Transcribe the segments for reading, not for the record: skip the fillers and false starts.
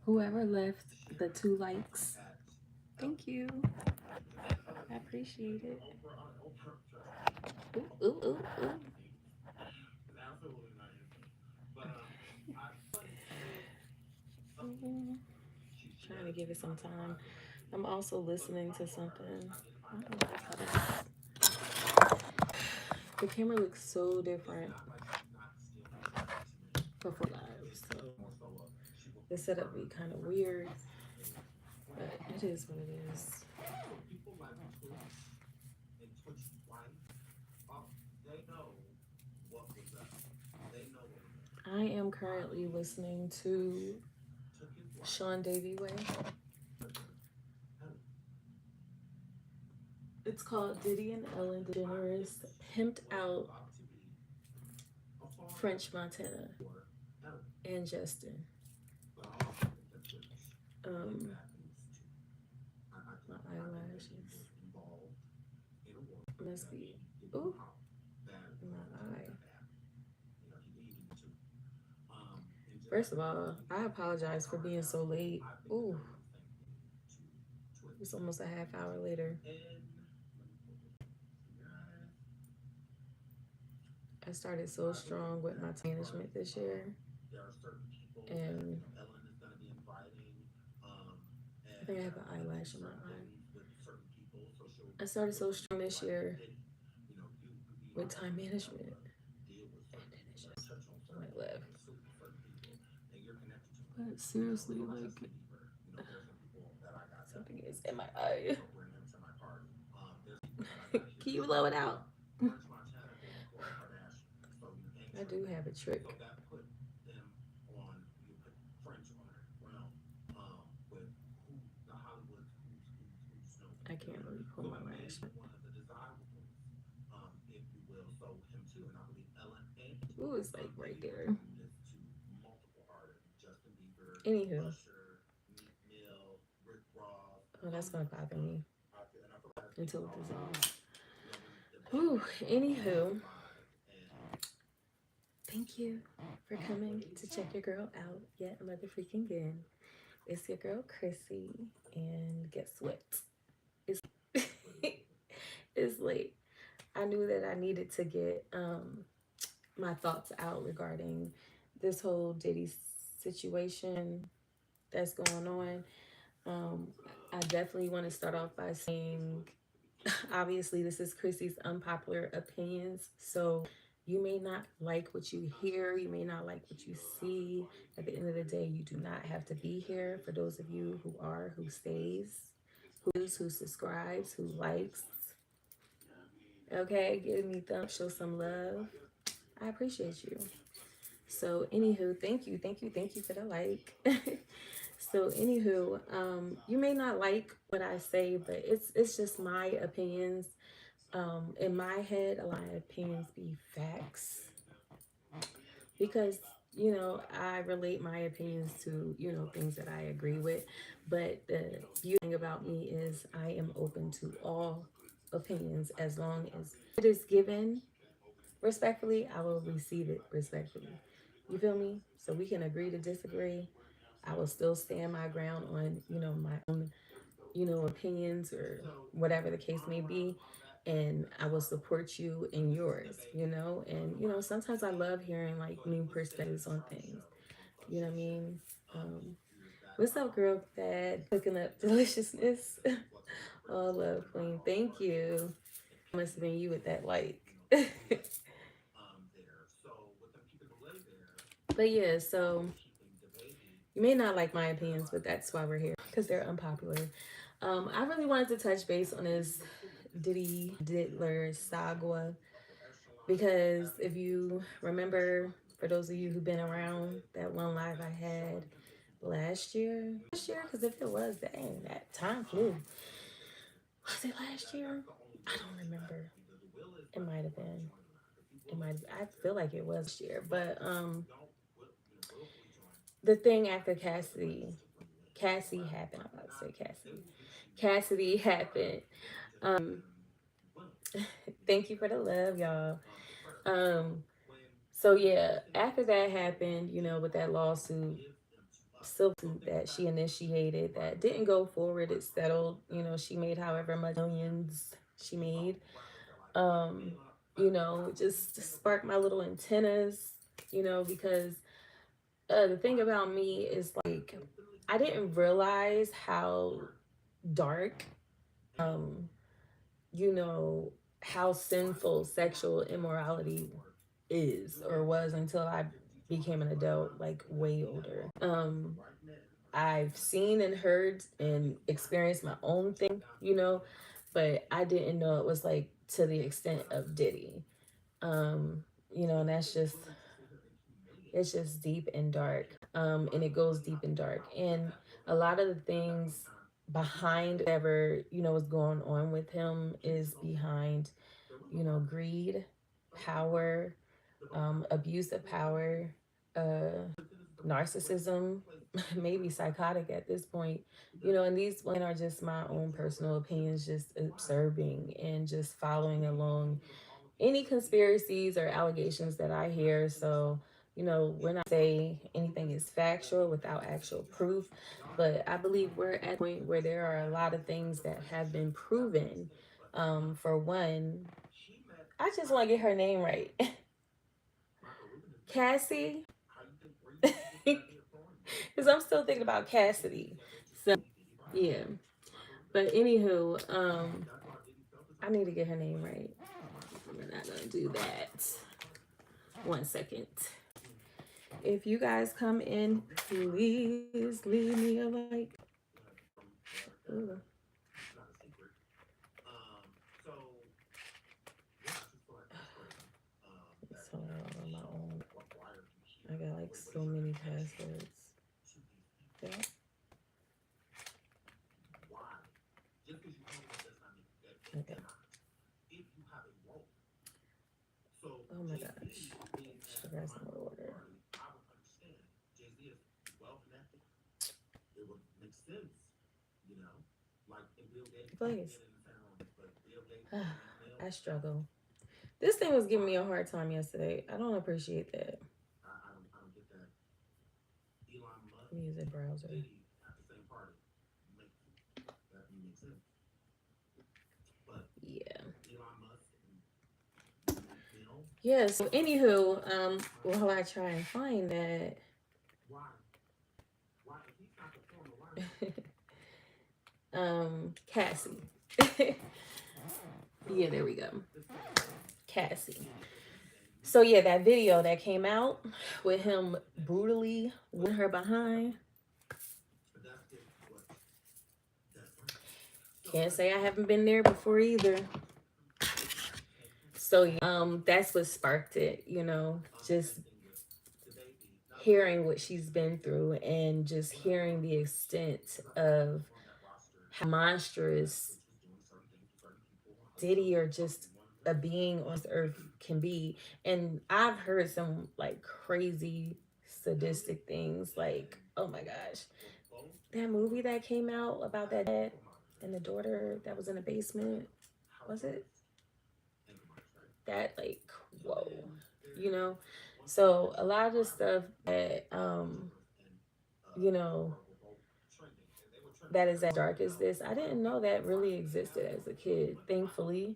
Whoever left the 2 likes, thank you. I appreciate it. Ooh, ooh, ooh, ooh. Mm, trying to give it some time. I'm also listening to something. I don't like how the camera looks so different before live, so the setup be kind of weird, but it is what it is. I am currently listening to Sean Davy Way. It's called Diddy and Ellen DeGeneres Pimped Out French Montana and Justin. Um, my eyelashes must be, ooh, my eye. First of all, I apologize for being so late. Ooh, it's almost a half hour later. I started so strong with my management this year, and I think I have an eyelash in my eye. I started so strong this year with time management, and then it just went left. But seriously, like, something is in my eye. Can you blow it out? I do have a trick. I can't really pull my lash. Ooh, it's like right there. Anywho, oh, that's gonna bother me until it dissolves. Ooh, anywho, thank you for coming to check your girl out yet another freaking again. It's your girl Chrissy, and guess what? It's it's late. I knew that I needed to get my thoughts out regarding this whole Diddy situation that's going on. Um, I definitely want to start off by saying, obviously, this is Chrissy's unpopular opinions. So you may not like what you hear, you may not like what you see. At the end of the day, you do not have to be here. For those of you who are, who stays, who subscribes, who likes, okay, give me thumbs, show some love. I appreciate you. So, anywho, thank you for the like. So, anywho, you may not like what I say, but it's just my opinions. In my head, a lot of opinions be facts because I relate my opinions to things that I agree with. But the beauty thing about me is I am open to all opinions as long as it is given respectfully. I will receive it respectfully. You feel me? So we can agree to disagree. I will still stand my ground on my own opinions or whatever the case may be. And I will support you in yours, and sometimes I love hearing like new perspectives on things. You know what I mean? Um, what's up, girl? Bad cooking up deliciousness. Oh, love, queen. Thank you. Must have been you with that like. But yeah, so you may not like my opinions, but that's why we're here because they're unpopular. I really wanted to touch base on this Diddy Diddler saga because if you remember, for those of you who've been around, that one live I had last year, because if it was, dang, that time flew. Was it last year? I don't remember. It might have been. It might. I feel like it was this year, but the thing after Cassie happened. I'm about to say Cassidy happened. Thank you for the love, y'all. Um, so yeah, after that happened, with that lawsuit, silk suit that she initiated that didn't go forward. It settled. She made however much millions she made. Um, just sparked my little antennas, because the thing about me is like I didn't realize how dark, um, you know, how sinful sexual immorality is or was until I became an adult, like way older. I've seen and heard and experienced my own thing, but I didn't know it was like to the extent of Diddy. And that's just it's just deep and dark. And it goes deep and dark. And a lot of the things behind whatever, is going on with him is behind, greed, power, abuse of power, narcissism, maybe psychotic at this point. And these women are just my own personal opinions, just observing and just following along any conspiracies or allegations that I hear. So, we're not say anything is factual without actual proof, but I believe we're at a point where there are a lot of things that have been proven. For one, I just want to get her name right. Cassie, because I'm still thinking about Cassidy. So, yeah. But anywho, I need to get her name right. We're not gonna do that. 1 second. If you guys come in, please leave me a like. Ooh. So on my own. I got like so many passwords. Yeah. Okay. Oh my gosh. Sugar's in order. Please. I struggle. This thing was giving me a hard time yesterday. I don't appreciate that. Music browser. Yeah. Yeah, so anywho, while I try and find that. Cassie. Yeah, there we go. Cassie. So yeah, that video that came out with him brutally with her behind. Can't say I haven't been there before either. So that's what sparked it, just hearing what she's been through and just hearing the extent of how monstrous Diddy or just a being on this earth can be. And I've heard some like crazy sadistic things, like, oh my gosh, that movie that came out about that dad and the daughter that was in the basement, was it that, like, whoa, so a lot of the stuff that you know that is as dark as this, I didn't know that really existed as a kid. Thankfully,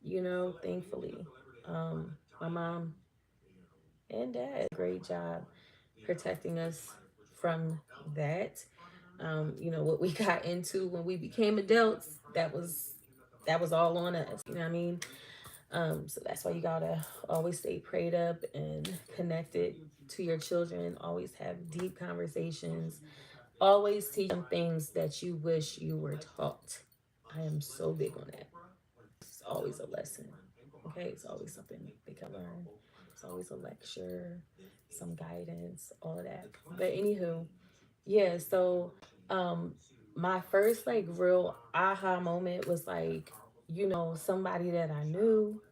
thankfully, my mom and dad did a great job protecting us from that. What we got into when we became adults, that was all on us. You know what I mean? So that's why you gotta always stay prayed up and connected to your children. Always have deep conversations. Always teach them things that you wish you were taught. I am so big on that. It's always a lesson. Okay, it's always something they can learn. It's always a lecture, some guidance, all of that. But anywho, yeah, so my first like real aha moment was like, somebody that I knew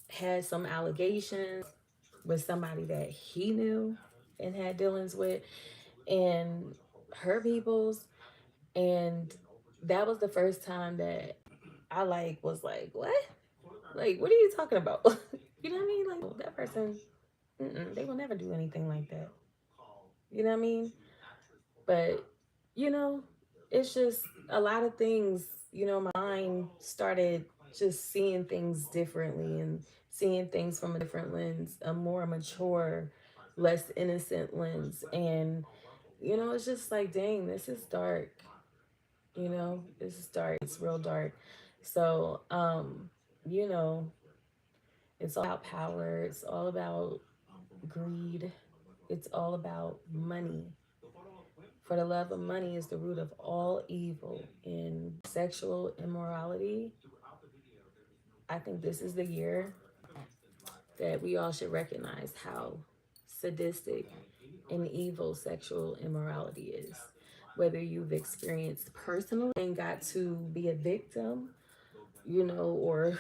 had some allegations with somebody that he knew and had dealings with and her peoples. And that was the first time that I like was like, what? Like, what are you talking about? You know what I mean? Like, that person, they will never do anything like that. You know what I mean? But, you know, it's just a lot of things, my mind started just seeing things differently and seeing things from a different lens, a more mature, less innocent lens. And, it's just like, dang, this is dark. This is dark. It's real dark. So, you know, it's all about power. It's all about greed. It's all about money. For the love of money is the root of all evil. In sexual immorality, I think this is the year that we all should recognize how sadistic and evil sexual immorality is. Whether you've experienced personally and got to be a victim, or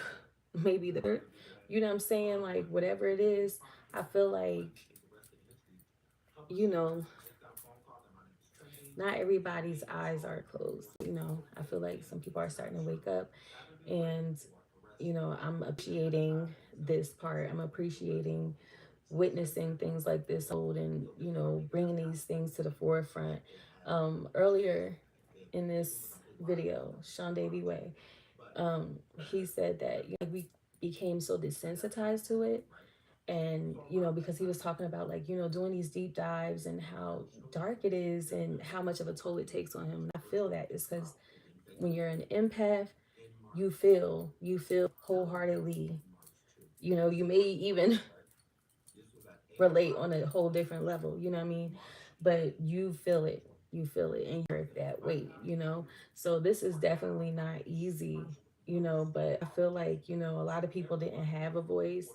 maybe you know what I'm saying? Like, whatever it is, I feel like, you know, not everybody's eyes are closed. I feel like some people are starting to wake up, and I'm appreciating this part. I'm appreciating witnessing things like this old, and bringing these things to the forefront. Earlier in this video, Sean Davy Way, he said that we became so desensitized to it, and because he was talking about, like, doing these deep dives and how dark it is and how much of a toll it takes on him. And I feel that is because when you're an empath, you feel wholeheartedly. You may even relate on a whole different level, you know what I mean? But you feel it and you're that weight, so this is definitely not easy, but I feel like, a lot of people didn't have a voice.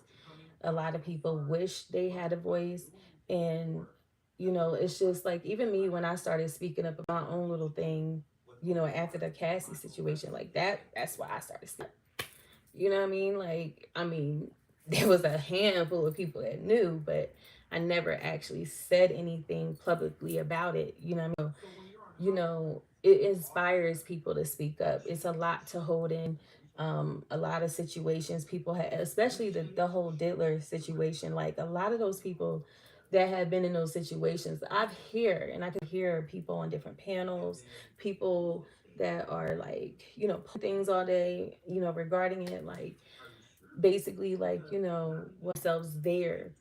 A lot of people wish they had a voice. And it's just like, even me, when I started speaking up about my own little thing, after the Cassie situation, like that's why I started speaking. You know what I mean? Like, there was a handful of people that knew, but I never actually said anything publicly about it. It inspires people to speak up. It's a lot to hold in. A lot of situations people had, especially the whole Diddler situation. Like, a lot of those people that have been in those situations, I could hear people on different panels, people that are like, things all day, regarding it, like, basically, like, themselves there,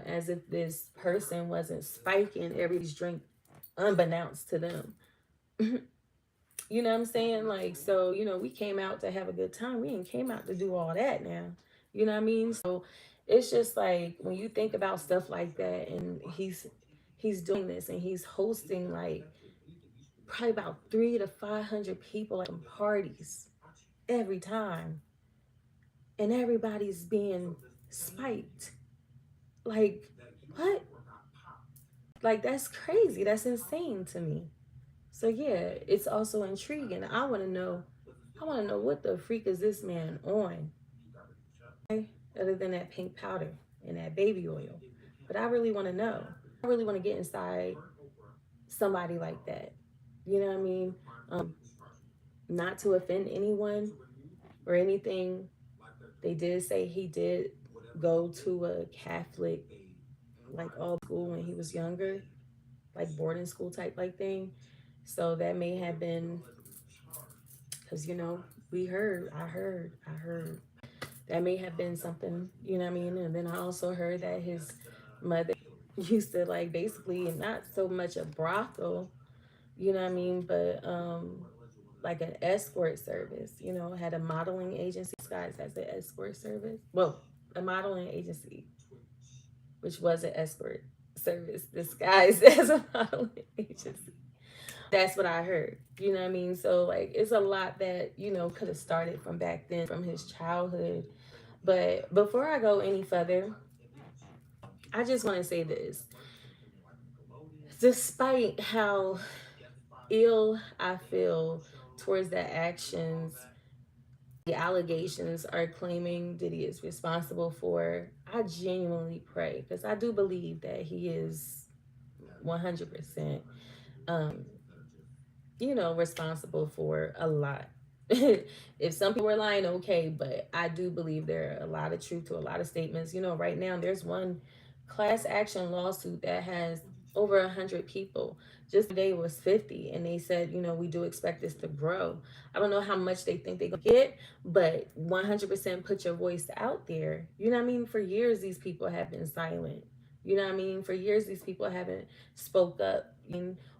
as if this person wasn't spiking everybody's drink unbeknownst to them. You know what I'm saying? Like, so, we came out to have a good time. We ain't came out to do all that now. You know what I mean? So it's just like, when you think about stuff like that, and he's doing this, and he's hosting, like, probably about 300 to 500 people at parties every time, and everybody's being spiked. Like, what? Like, that's crazy. That's insane to me. So yeah, it's also intriguing. I want to know what the freak is this man on, other than that pink powder and that baby oil. But I really want to know. I really want to get inside somebody like that. You know what I mean? Not to offend anyone or anything. They did say he did go to a Catholic, like, all school when he was younger, like boarding school type like thing. So that may have been because, I heard that may have been something, you know what I mean? And then I also heard that his mother used to, like, basically, not so much a brothel, you know what I mean, but like an escort service, had a modeling agency disguised as an escort service. Well, a modeling agency, which was an escort service disguised as a modeling agency. That's what I heard. You know what I mean? So, like, it's a lot that, could have started from back then, from his childhood. But before I go any further, I just want to say this. Despite how ill I feel towards the actions the allegations are claiming Diddy is responsible for, I genuinely pray, because I do believe that he is 100%, um, responsible for a lot. If some people were lying, okay, but I do believe there are a lot of truth to a lot of statements. Right now there's one class action lawsuit that has over 100 people. Just today was 50, and they said, we do expect this to grow. I don't know how much they think they're gonna get, but 100% put your voice out there. You know what I mean? For years, these people have been silent. You know what I mean? For years, these people haven't spoke up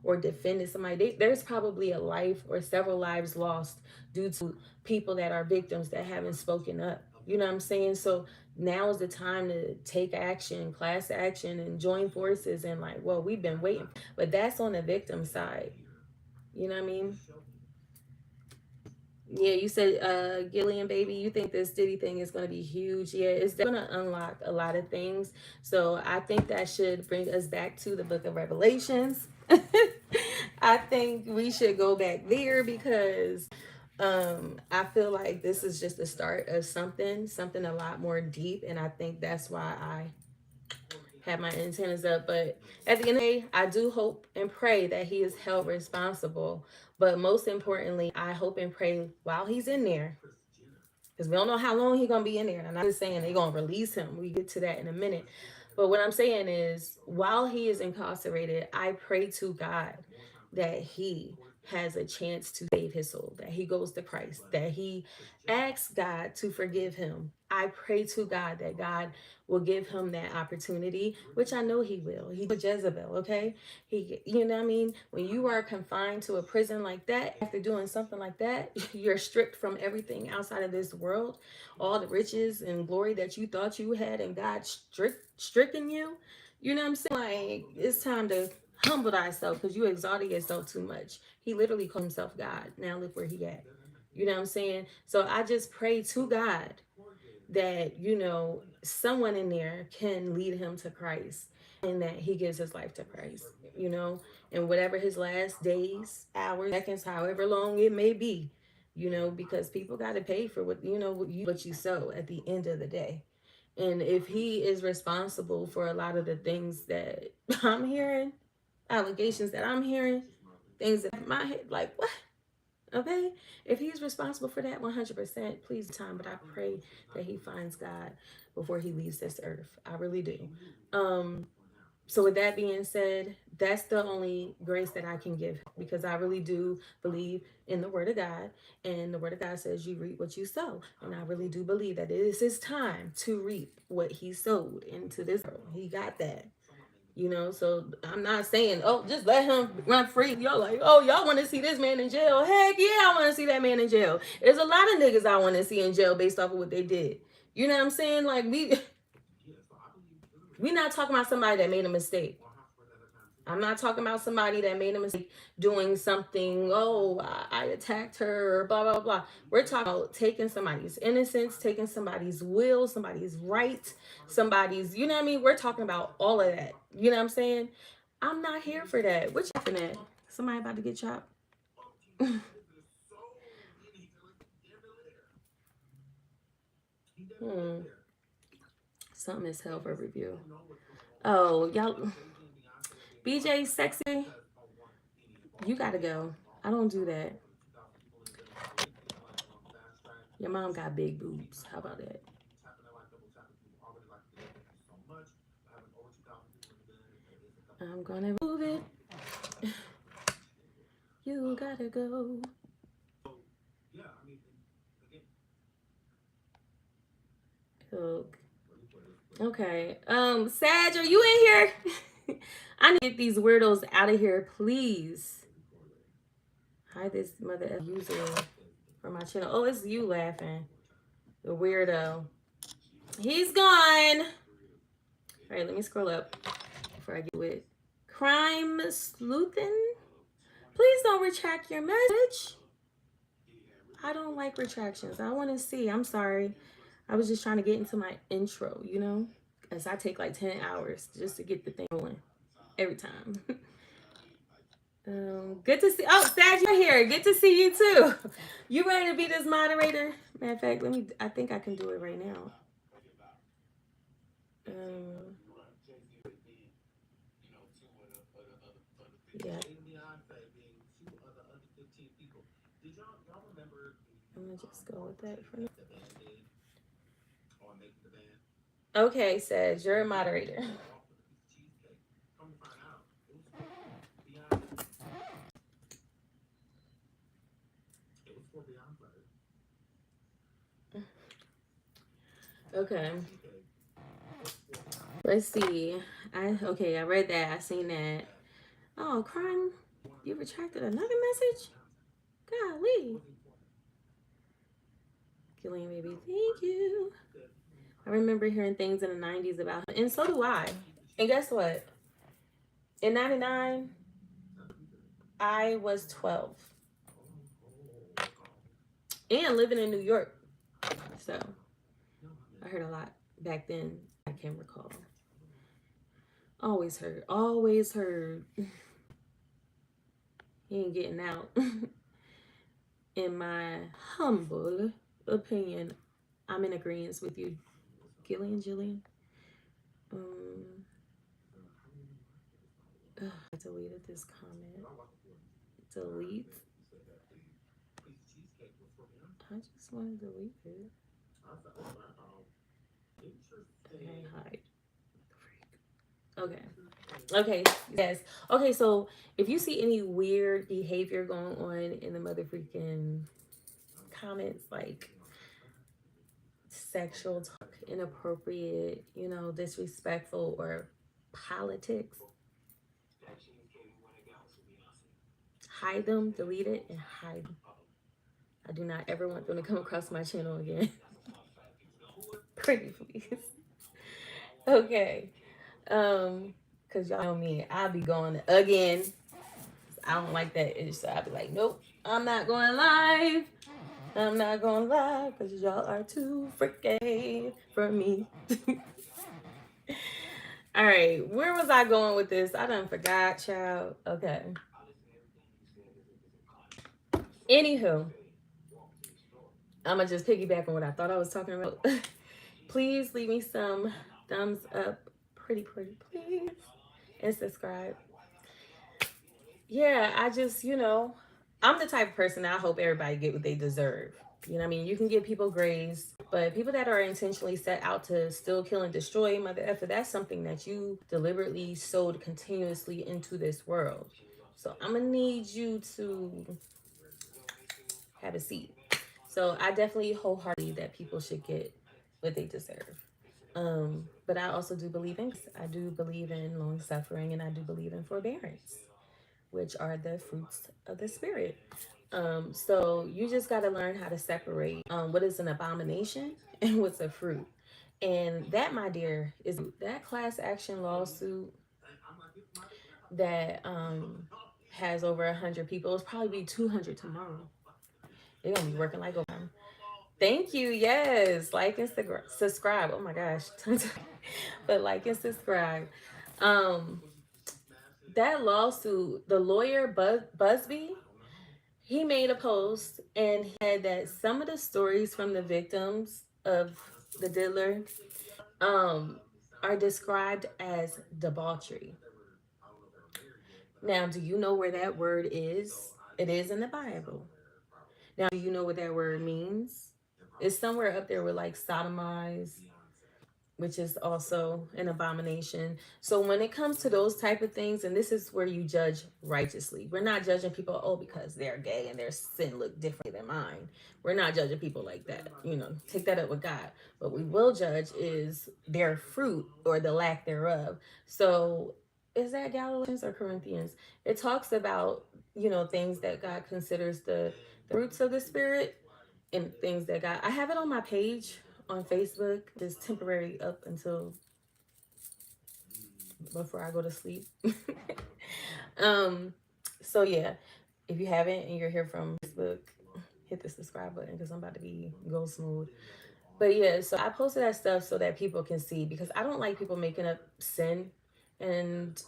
or defended somebody. There's probably a life or several lives lost due to people that are victims that haven't spoken up. You know what I'm saying? So now is the time to take action, class action, and join forces. And like, well, we've been waiting, but that's on the victim side. You know what I mean? Yeah, you said, Gillian, baby, you think this Diddy thing is going to be huge. Yeah, it's going to unlock a lot of things. So I think that should bring us back to the book of Revelations. I think we should go back there because I feel like this is just the start of something a lot more deep. And I think that's why I have my antennas up. But at the end of the day, I do hope and pray that he is held responsible. But most importantly, I hope and pray while he's in there, because we don't know how long he's gonna be in there. And I'm not just saying they're gonna release him. We get to that in a minute. But what I'm saying is, while he is incarcerated, I pray to God that he has a chance to save his soul, that he goes to Christ, that he asks God to forgive him. I pray to God that God will give him that opportunity, which I know he will. He did Jezebel, okay? You know what I mean? When you are confined to a prison like that, after doing something like that, you're stripped from everything outside of this world, all the riches and glory that you thought you had, and God stricken you. You know what I'm saying? Like, it's time to humble thyself because you exalted yourself too much. He literally called himself God. Now look where he at. You know what I'm saying? So I just pray to God that, someone in there can lead him to Christ and that he gives his life to Christ, and whatever his last days, hours, seconds, however long it may be, because people got to pay for what you sow at the end of the day. And if he is responsible for a lot of the things that I'm hearing, allegations that I'm hearing, things that my head, like, what? Okay, if he's responsible for that 100%, please time. But I pray that he finds God before he leaves this earth. I really do. So with that being said, that's the only grace that I can give, because I really do believe in the word of God, and the word of God says you reap what you sow, and I really do believe that it is his time to reap what he sowed into this world. He got that. So I'm not saying, oh, just let him run free. Y'all like, oh, y'all want to see this man in jail? Heck yeah, I want to see that man in jail. There's a lot of niggas I want to see in jail based off of what they did. You know what I'm saying? Like, we not talking about somebody that made a mistake. I'm not talking about somebody that made a mistake doing something, oh, I attacked her, or blah, blah, blah. We're talking about taking somebody's innocence, taking somebody's will, somebody's right, somebody's, you know what I mean? We're talking about all of that. You know what I'm saying? I'm not here for that. What you laughing at? Somebody about to get chopped? Something is hell for review. Oh, y'all. BJ Sexy, you gotta go. I don't do that. Your mom got big boobs. How about that? I'm gonna move it. You gotta go. Okay. Sag, are you in here? I need to get these weirdos out of here, please. Hide this mother user from my channel. Oh, it's you laughing. The weirdo. He's gone. All right, let me scroll up before I get with Crime Sleuthin. Please don't retract your message. I don't like retractions. I want to see. I'm sorry. I was just trying to get into my intro, as I take like 10 hours just to get the thing going every time. Good to see. Oh, Sag, you're here. Good to see you too. You ready to be this moderator? Matter of fact, I think I can do it right now. Yeah. I'm gonna just go with that for now. Okay, Sag, you're a moderator. Okay. Let's see. I read that. I seen that. Oh, crime. You retracted another message? Golly. Killing baby, thank you. I remember hearing things in the 90s about him, and so do I. And guess what? In 99, I was 12 and living in New York. So I heard a lot back then. I can't recall. Always heard. Always heard. He ain't getting out. In my humble opinion, I'm in agreement with you, Jillian. I deleted this comment. Delete. I just want to delete it. Okay, hide. Okay. Okay. Yes. Okay. So if you see any weird behavior going on in the mother freaking comments, like sexual talk, inappropriate, disrespectful, or politics, hide them, delete it, and hide them. I do not ever want them to come across my channel again. Pretty please. Okay. Cause y'all know me, I'll be going again. I don't like that itch, so I'll be like, nope, I'm not going live. I'm not going live because y'all are too freaky for me. All right, where was I going with this? I done forgot, child. Okay. Anywho, I'm gonna just piggyback on what I thought I was talking about. Please leave me some thumbs up, pretty please, and subscribe. Yeah, I just, I'm the type of person that I hope everybody get what they deserve. You know what I mean? You can give people grace, but people that are intentionally set out to still kill and destroy, mother effer, that's something that you deliberately sowed continuously into this world. So I'm gonna need you to have a seat. So I definitely wholeheartedly that people should get what they deserve. But I also do believe in long suffering, and I do believe in forbearance, which are the fruits of the spirit. So you just got to learn how to separate what is an abomination and what's a fruit. And that, my dear, is that class action lawsuit that has over 100 people. It's probably be 200 tomorrow. They're gonna be working like overtime. Thank you. Yes, like and subscribe. Oh my gosh, but like and subscribe. Um, that lawsuit, the lawyer Busby, he made a post and he said that some of the stories from the victims of the Diddler are described as debauchery. Now, do you know where that word is? It is in the Bible. Now, do you know what that word means? It's somewhere up there with like sodomize, which is also an abomination. So when it comes to those type of things, and this is where you judge righteously. We're not judging people, oh, because they're gay and their sin look differently than mine. We're not judging people like that. Take that up with God. What we will judge is their fruit or the lack thereof. So is that Galatians or Corinthians? It talks about, things that God considers the fruits of the spirit and things that I have it on my page on Facebook. It's temporary up until before I go to sleep. So yeah, if you haven't and you're here from Facebook, hit the subscribe button because I'm about to be go smooth. But yeah, so I posted that stuff so that people can see, because I don't like people making up sin, and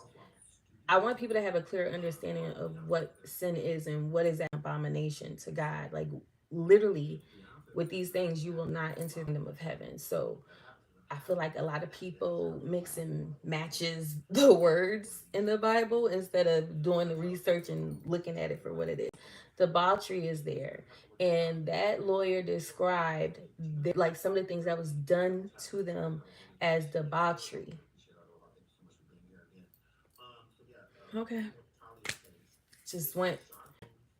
I want people to have a clear understanding of what sin is and what is an abomination to God. Like literally, with these things, you will not enter the kingdom of heaven. So I feel like a lot of people mix and matches the words in the Bible instead of doing the research and looking at it for what it is. Debauchery is there. And that lawyer described like some of the things that was done to them as debauchery. Okay.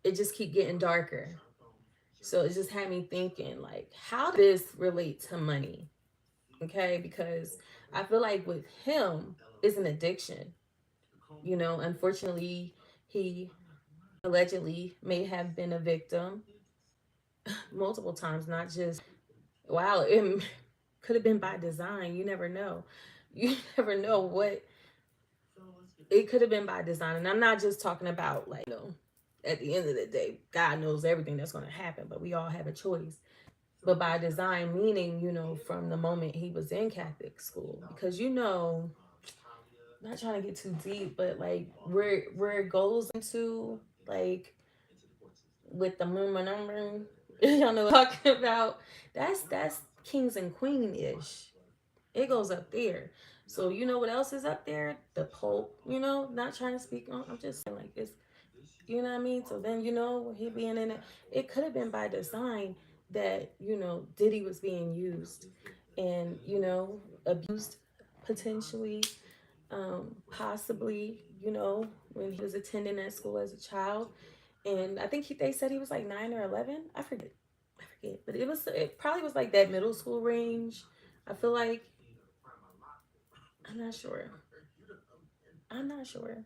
It just keep getting darker. So it just had me thinking, like, how does this relate to money? Okay, because I feel like with him, it's an addiction. You know, unfortunately, he allegedly may have been a victim multiple times, not just, wow, it could have been by design. You never know. You never know what it could have been by design. And I'm not just talking about, like, at the end of the day, God knows everything that's going to happen, but we all have a choice. But by design, meaning, from the moment he was in Catholic school, because, not trying to get too deep, but like where it goes into, like, with the moon number, y'all know what I'm talking about. That's kings and queen ish. It goes up there. So you know what else is up there? The Pope. Not trying to speak on. I'm just saying, like, it's, you know what I mean. So then, he being in it, it could have been by design that Diddy was being used and abused potentially, possibly, when he was attending that school as a child. And I think they said he was like 9 or 11. I forget, but it probably was like that middle school range. I feel like, I'm not sure. I'm not sure.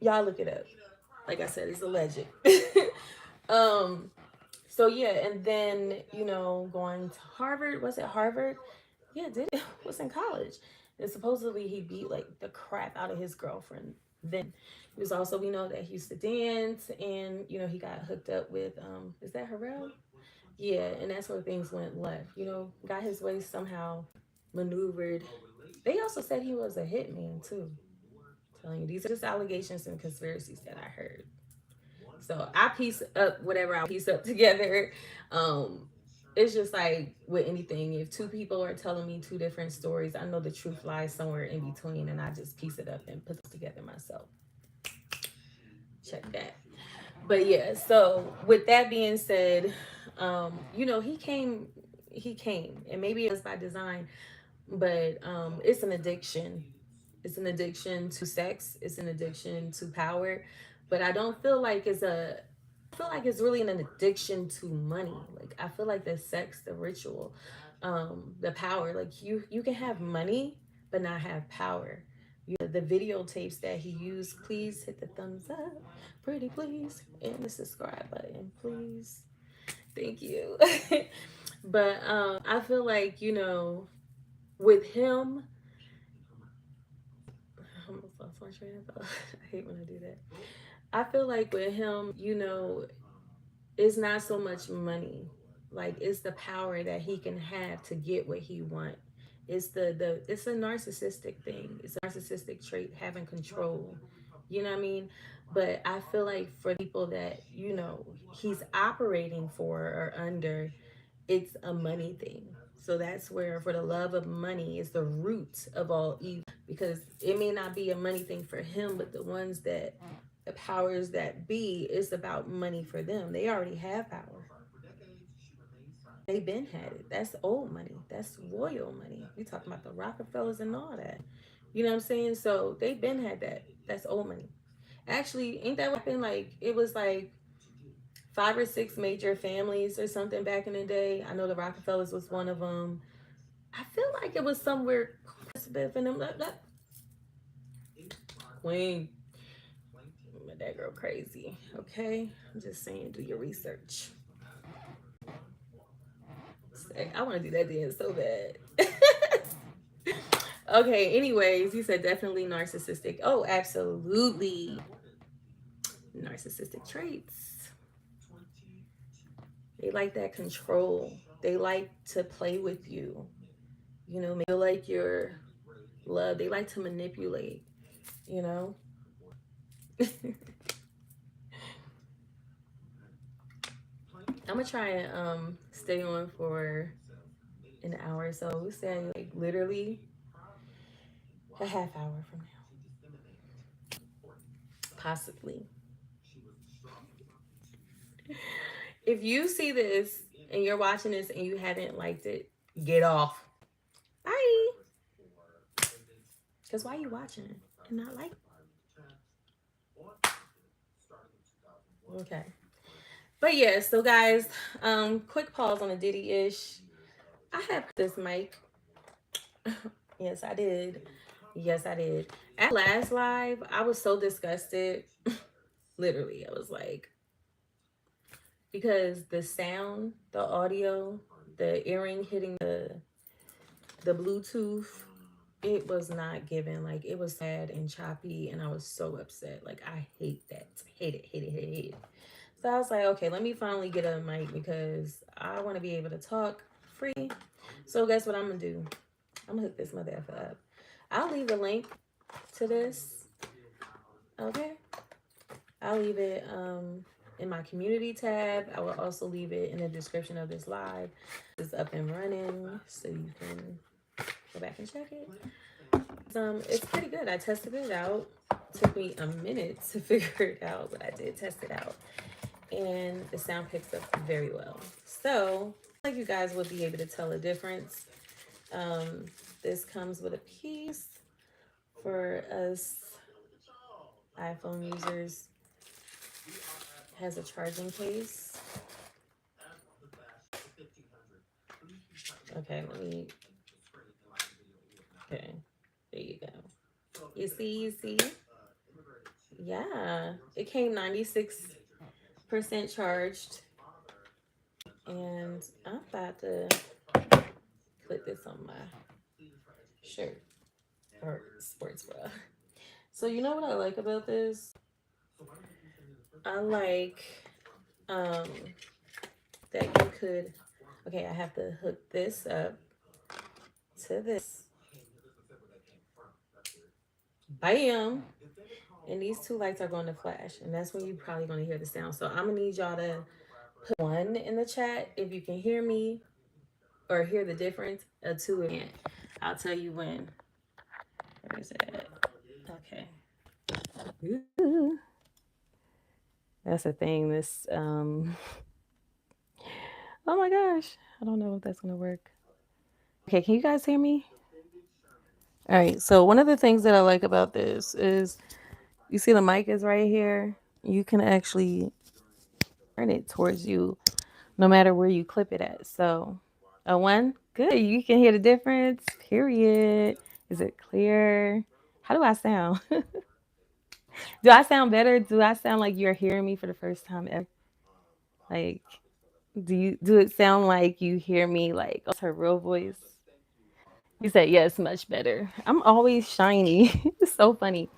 Y'all look it up. Like I said, it's a legend. um. So yeah, and then going to Harvard. Was it Harvard? Yeah, did it was in college. And supposedly he beat like the crap out of his girlfriend. Then he was also, we know that he used to dance, and he got hooked up with, is that Harrell? Yeah, and that's where things went left. Got his way somehow maneuvered. They also said he was a hitman too. I'm telling you, these are just allegations and conspiracies that I heard. So I piece up whatever I piece up together. Um, it's just like with anything, if two people are telling me two different stories, I know the truth lies somewhere in between, and I just piece it up and put it together myself. Check that. But yeah, so with that being said, he came, and maybe it was by design, but it's an addiction. It's an addiction to sex. It's an addiction to power. But I don't feel like I feel like it's really an addiction to money. Like, I feel like the sex, the ritual, the power. Like, you can have money but not have power. The videotapes that he used. Please hit the thumbs up, pretty please, and the subscribe button, please. Thank you. But I feel like with him, I almost lost my train of thought. I hate when I do that. I feel like with him, it's not so much money. Like, it's the power that he can have to get what he want. It's a narcissistic thing. It's a narcissistic trait, having control. You know what I mean? But I feel like for people that, he's operating for or under, it's a money thing. So that's where, for the love of money is the root of all evil. Because it may not be a money thing for him, but the powers that be, it's about money for them. They already have power. They've been had it. That's old money. That's royal money. We talking about the Rockefellers and all that. You know what I'm saying? So they've been had that. That's old money. Actually, ain't that what happened? Like, it was like 5 or 6 major families or something back in the day. I know the Rockefellers was one of them. I feel like it was somewhere Elizabeth and them. Queen. But that girl crazy. Okay? I'm just saying, do your research. I want to do that dance so bad. Okay, anyways, you said definitely narcissistic. Oh, absolutely. Narcissistic traits. They like that control. They like to play with you. Feel like you're loved. They like to manipulate, you know? I'm gonna try and stay on for an hour or so. We say like literally a half hour from now. Possibly. If you see this and you're watching this and you haven't liked it, get off. Bye. Because why are you watching it and not like it? Okay. But yeah, so guys, quick pause on the Diddy ish. I have this mic Yes, I did. Yes, I did. At last live, I was so disgusted. Literally, I was like, because the sound, the audio, the earring hitting the Bluetooth, it was not given. Like it was sad and choppy, and I was so upset. Like I hate that. Hate it. Hate it. Hate it. Hate it. So I was like, okay, let me finally get a mic because I want to be able to talk free. So guess what I'm gonna do? I'm gonna hook this mother effer up. I'll leave a link to this. Okay. I'll leave it in my community tab. I will also leave it in the description of this live. It's up and running, so you can go back and check it. It's pretty good. I tested it out. Took me a minute to figure it out, but I did test it out, and the sound picks up very well. So, like you guys will be able to tell a difference. Um, this comes with a piece for us iPhone users. It has a charging case. Okay, let me. Okay, there you go. You see. Yeah, it came 96% charged, and I'm about to put this on my shirt or sports bra. So you know what I like about this? I like um that you could. Okay, I have to hook this up to this. Bam! And these two lights are going to flash, and that's when you're probably going to hear the sound. So I'm gonna need y'all to put one in the chat if you can hear me or hear the difference. A two in. I'll tell you when. Where is it? Okay. Ooh. That's the thing. This oh my gosh. I don't know if that's gonna work. Okay, can you guys hear me? All right. So one of the things that I like about this is you see the mic is right here. You can actually turn it towards you no matter where you clip it at. So a one, good. You can hear the difference. Period. Is it clear? How do I sound? Do I sound better? Do I sound like you're hearing me for the first time ever? Like, do it sound like you hear me like it's her real voice? You said yes, much better. I'm always shiny. It's so funny.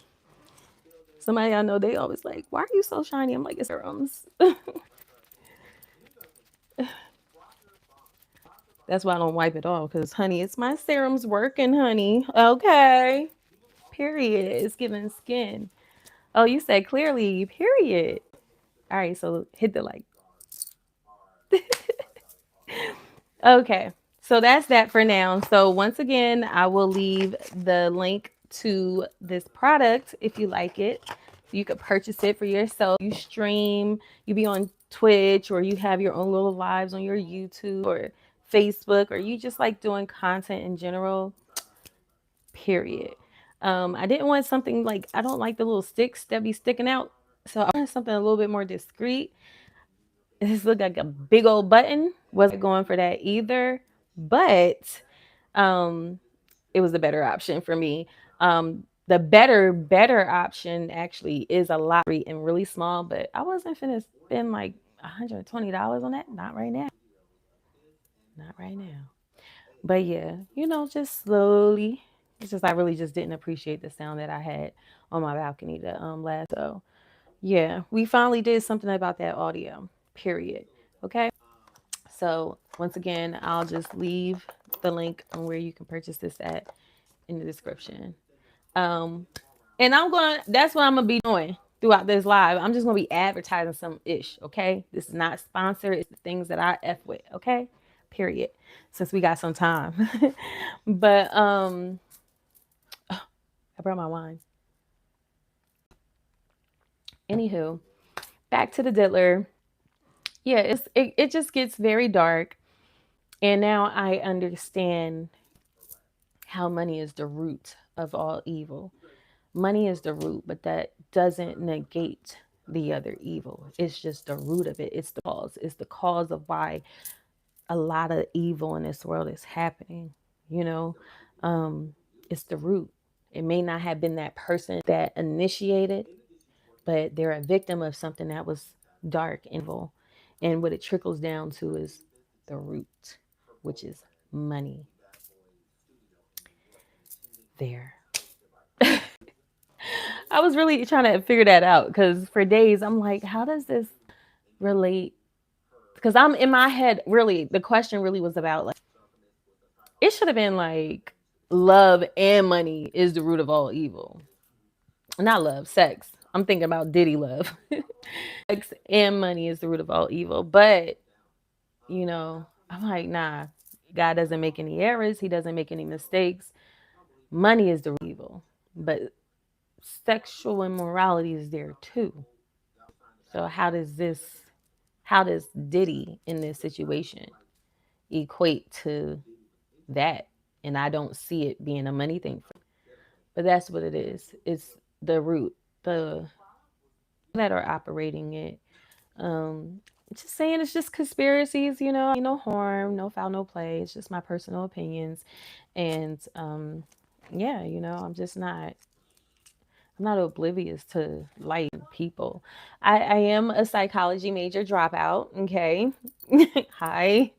Somebody I know, they always like, why are you so shiny? I'm like, it's serums. That's why I don't wipe it off, because honey, it's my serums working, honey. Okay. Period. It's giving skin. Oh, you said clearly, period. All right, so hit the like. Okay, so that's that for now. So once again, I will leave the link to this product if you like it. You could purchase it for yourself. You stream, you be on Twitch, or you have your own little lives on your YouTube or Facebook, or you just like doing content in general. Period. I didn't want something like, I don't like the little sticks that be sticking out. So I wanted something a little bit more discreet. This looked like a big old button. Wasn't going for that either, but um, it was the better option for me. The better option actually is a lot and really small, but I wasn't finna spend like $120 on that. Not right now. Not right now. But yeah, just slowly. It's just I really just didn't appreciate the sound that I had on my balcony the last. So yeah, we finally did something about that audio. Period. Okay. So once again, I'll just leave the link on where you can purchase this at in the description. Um, and that's what I'm gonna be doing throughout this live. I'm just gonna be advertising some ish. Okay. This is not sponsored. It's the things that I F with. Okay. Period. Since we got some time. But I brought my wine. Anywho, back to the Diddler. Yeah, it just gets very dark. And now I understand how money is the root of all evil. Money is the root, but that doesn't negate the other evil. It's just the root of it. It's the cause. It's the cause of why a lot of evil in this world is happening. You know, It's the root. It may not have been that person that initiated, but they're a victim of something that was dark and evil. And what it trickles down to is the root, which is money. There. I was really trying to figure that out because for days I'm like, how does this relate? Because I'm in my head, really, the question really was about like, it should have been like, love and money is the root of all evil. Not love, sex. I'm thinking about Diddy love. Sex and money is the root of all evil. But, I'm like, nah, God doesn't make any errors. He doesn't make any mistakes. Money is the root of evil. But sexual immorality is there too. So how does Diddy in this situation equate to that? And I don't see it being a money thing. But that's what it is. It's the root, the that are operating it. Um, just saying it's just conspiracies, no harm, no foul, no play. It's just my personal opinions. And yeah, I'm not oblivious to life and people. I am a psychology major dropout, okay? Hi.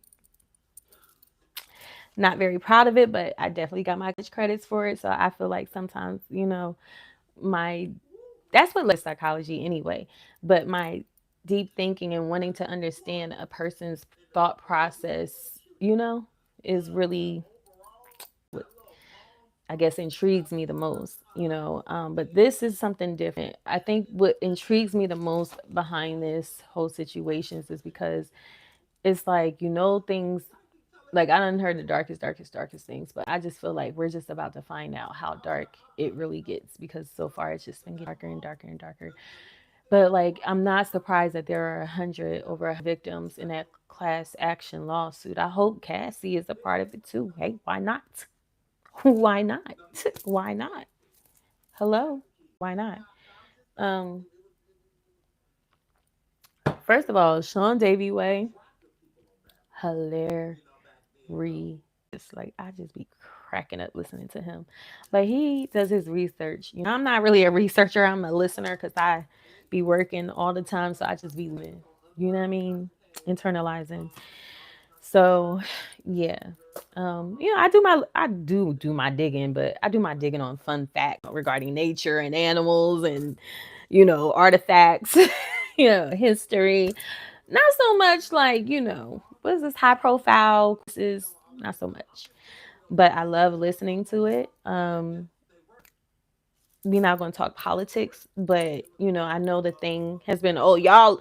Not very proud of it, but I definitely got my credits for it. So I feel like sometimes, my that's what led psychology anyway. But my deep thinking and wanting to understand a person's thought process, is really what I guess intrigues me the most. But this is something different. I think what intrigues me the most behind this whole situation is because it's like, things like I done heard the darkest things, but I just feel like we're just about to find out how dark it really gets because so far it's just been getting darker and darker and darker. But like, I'm not surprised that there are over victims in that class action lawsuit. I hope Cassie is a part of it too. Hey, why not? Why not? Why not? Hello, why not? Um, First of all, Sean Davy Way, hilarious. It's like I just be cracking up listening to him, but he does his research. I'm not really a researcher. I'm a listener because I be working all the time, so I just be living. You know what I mean? Internalizing. So, yeah. I do my digging, but I do my digging on fun facts regarding nature and animals and artifacts, history. Not so much like, what is this high profile? This is not so much. But I love listening to it. We're not going to talk politics, but I know the thing has been, oh, y'all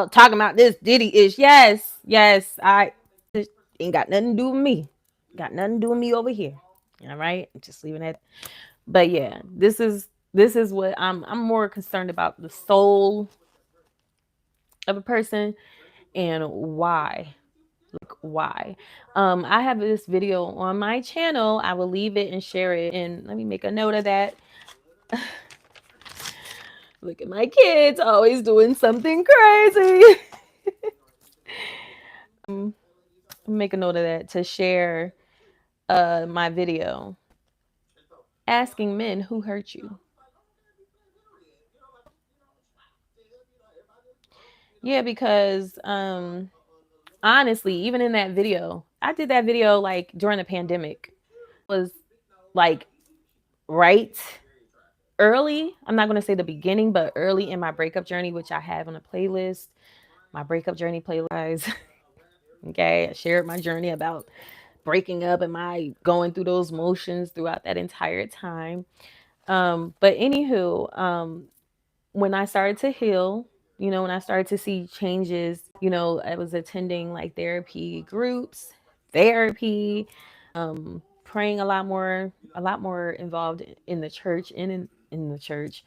talking about this Diddy ish. Yes, I it ain't got nothing to do with me. Got nothing to do with me over here. All right, I'm just leaving it. But yeah, this is what I'm more concerned about, the soul of a person and why. Like why. I have this video on my channel. I will leave it and share it, and let me make a note of that. Look at my kids always doing something crazy. Make a note of that to share my video asking men who hurt you. Yeah, because honestly, even in that video, I did that video like during the pandemic. It was like right early. I'm not going to say the beginning, but early in my breakup journey, which I have on a playlist, my breakup journey playlist. Okay, I shared my journey about breaking up and my going through those motions throughout that entire time. But anywho, when I started to heal, when I started to see changes, I was attending like therapy groups, therapy, praying a lot more involved in the church and in the church.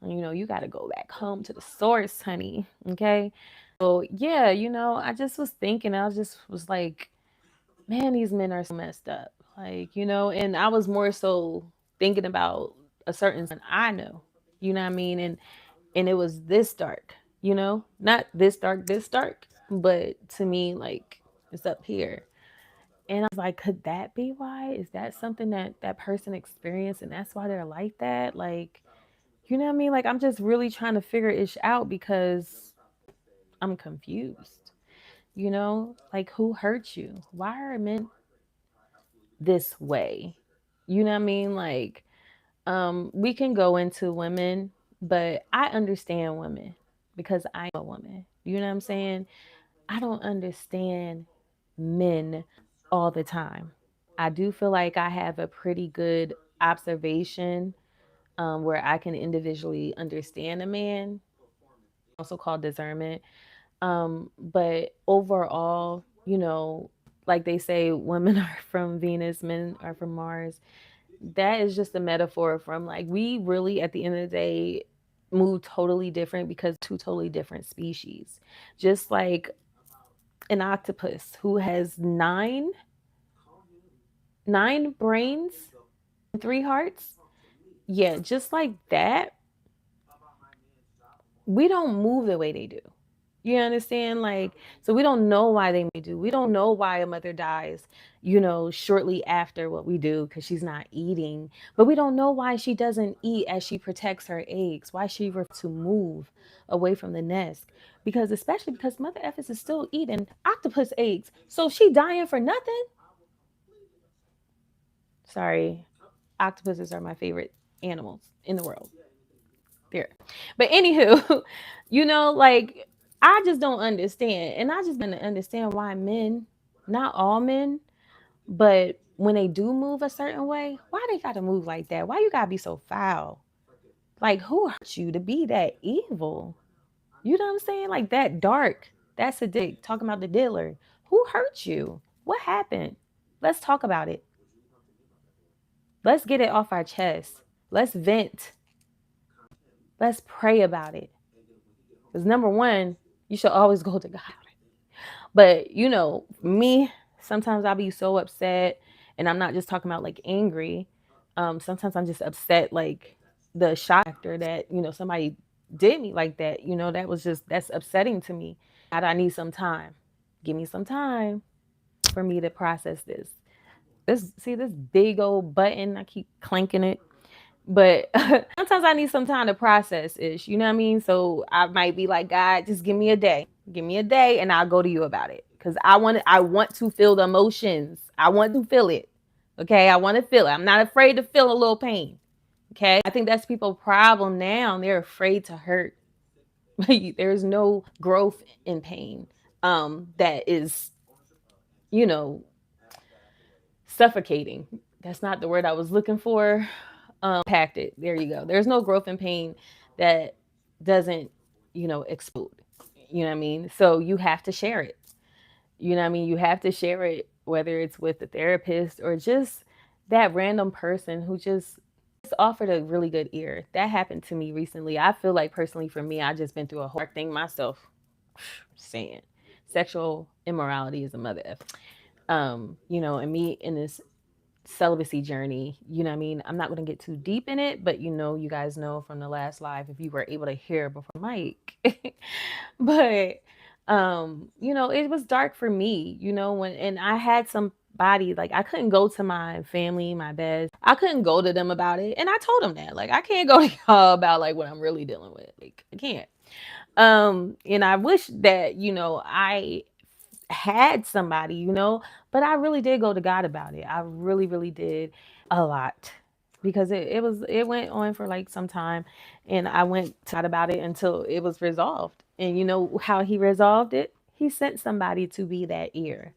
You got to go back home to the source, honey. Okay. So yeah, I just was thinking, I just was like, man, these men are so messed up. Like, and I was more so thinking about a certain son I know, you know what I mean? And it was this dark, not this dark, but to me, like it's up here. And I was like, could that be why? Is that something that that person experienced and that's why they're like that? Like, you know what I mean? Like, I'm just really trying to figure ish out because I'm confused. You know, like who hurt you? Why are men this way? You know what I mean? Like, we can go into women, but I understand women because I am a woman. You know what I'm saying? I don't understand men all the time. I do feel like I have a pretty good observation, where I can individually understand a man, also called discernment. But overall, you know, like they say, women are from Venus, men are from Mars. That is just a metaphor from like, we really, at the end of the day, move totally different because two totally different species. Just like an octopus who has nine brains and three hearts. Yeah, just like that, we don't move the way they do. You understand? Like, so we don't know why they may do. We don't know why a mother dies, you know, shortly after what we do because she's not eating. But we don't know why she doesn't eat as she protects her eggs, why she refers to move away from the nest. Because especially because Mother Ephes is still eating octopus eggs. So she dying for nothing? Sorry. Octopuses are my favorite animals in the world. There. But anywho, you know, like I just don't understand. And I just want to understand why men, not all men, but when they do move a certain way, why they gotta move like that? Why you gotta be so foul? Like who hurt you to be that evil? You know what I'm saying? Like that dark. That's a dick. Talking about the Diddler. Who hurt you? What happened? Let's talk about it. Let's get it off our chest. Let's vent. Let's pray about it. Because number one, you should always go to God. But you know, me, sometimes I'll be so upset, and I'm not just talking about like angry. Sometimes I'm just upset, like the shock factor that somebody did me like that. You know, that's upsetting to me. God, I need some time. Give me some time for me to process this. This big old button. I keep clanking it. But sometimes I need some time to process ish. You know what I mean? So I might be like, God, just give me a day. Give me a day and I'll go to you about it. Because I want to feel the emotions. I want to feel it. Okay. I want to feel it. I'm not afraid to feel a little pain. Okay. I think that's people's problem now. They're afraid to hurt. There's no growth in pain. That is, you know, suffocating. That's not the word I was looking for. Impacted. There you go. There's no growth in pain that doesn't, explode. You know what I mean? So you have to share it. You know what I mean? You have to share it, whether it's with a therapist or just that random person who just offered a really good ear. That happened to me recently. I feel like personally for me, I just been through a whole thing myself. Saying sexual immorality is a mother F. And me in this celibacy journey, you know what I mean? I'm not going to get too deep in it, but you guys know from the last live, if you were able to hear before Mike. But it was dark for me, and I had somebody, like I couldn't go to my family, my best. I couldn't go to them about it. And I told them that, like, I can't go to y'all about like what I'm really dealing with. Like, I can't. And I wish that, I had somebody, but I really did go to God about it. I really, really did a lot because it went on for like some time, and I went to God about it until it was resolved. And you know how he resolved it? He sent somebody to be that ear.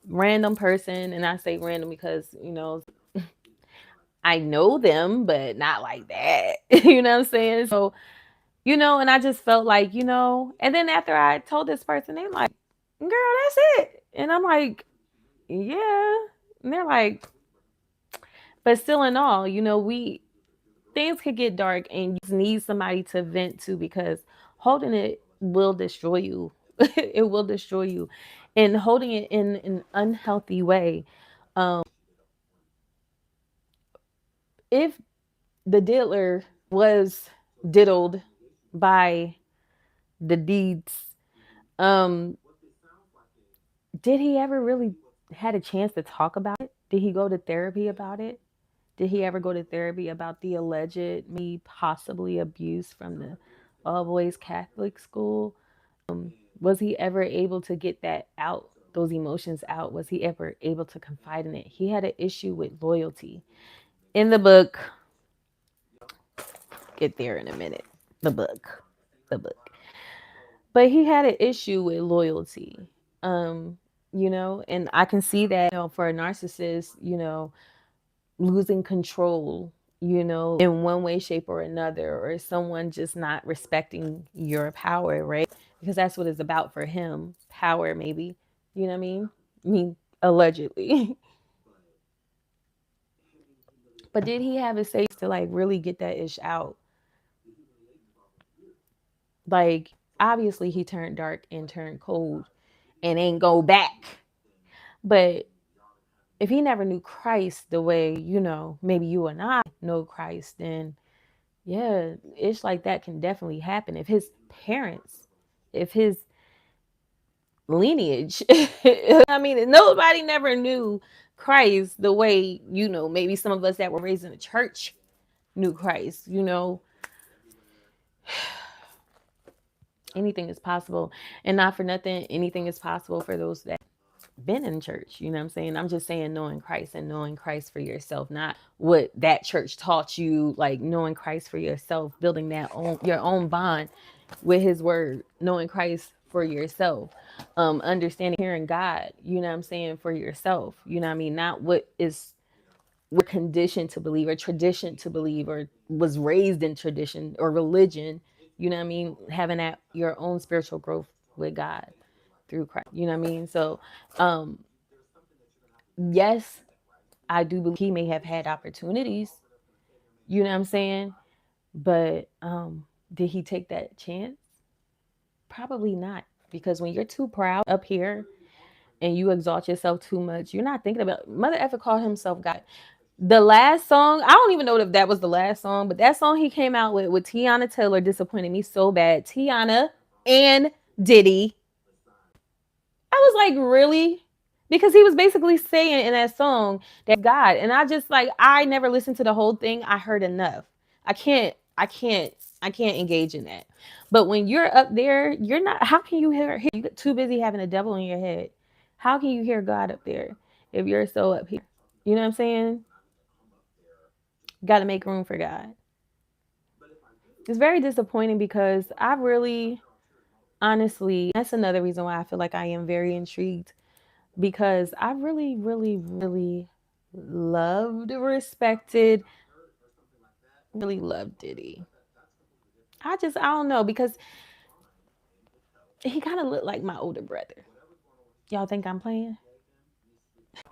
Random person, and I say random because, I know them, but not like that. You know what I'm saying? So, and I just felt like, and then after I told this person, they're like, girl, that's it. And I'm like, yeah. And they're like, but still in all, we things could get dark and you just need somebody to vent to because holding it will destroy you. It will destroy you. And holding it in an unhealthy way. If the diddler was diddled by the deeds, um, did he ever really had a chance to talk about it? Did he go to therapy about it? Did he ever go to therapy about the alleged, maybe possibly abuse from the all boys Catholic school? Was he ever able to get that out, those emotions out? Was he ever able to confide in it? He had an issue with loyalty. In the book, get there in a minute. The book. The book. But he had an issue with loyalty. Um, and I can see that, for a narcissist, losing control, in one way, shape, or another, or someone just not respecting your power, right? Because that's what it's about for him. Power, maybe. You know what I mean? I mean, allegedly. But did he have a say to like really get that ish out? Like, obviously he turned dark and turned cold and ain't go back. But if he never knew Christ the way, maybe you and I know Christ, then yeah, it's like that can definitely happen. If his parents, if his lineage, I mean, nobody never knew Christ the way, maybe some of us that were raised in the church knew Christ, anything is possible. And not for nothing, anything is possible for those that been in church. You know what I'm saying? I'm just saying knowing Christ and knowing Christ for yourself, not what that church taught you, like knowing Christ for yourself, building your own bond with his word, knowing Christ for yourself, understanding, hearing God, you know what I'm saying, for yourself. You know what I mean? Not what is we're conditioned to believe or tradition to believe or was raised in tradition or religion. You know what I mean? Having that your own spiritual growth with God through Christ. You know what I mean? So um yes, I do believe he may have had opportunities, you know what I'm saying? But did he take that chance? Probably not. Because when you're too proud up here and you exalt yourself too much, you're not thinking about Mother Effa called himself God. The last song, I don't even know if that was the last song, but that song he came out with Tiana Taylor disappointed me so bad. Tiana and Diddy. I was like, really? Because he was basically saying in that song that God. And I never listened to the whole thing. I heard enough. I can't engage in that. But when you're up there, you're not, how can you hear, you get too busy having a devil in your head. How can you hear God up there if you're so up here? You know what I'm saying? Got to make room for God. It's very disappointing because I really, honestly, that's another reason why I feel like I am very intrigued because I really, really, really loved, respected, really loved Diddy. I don't know, because he kind of looked like my older brother. Y'all think I'm playing?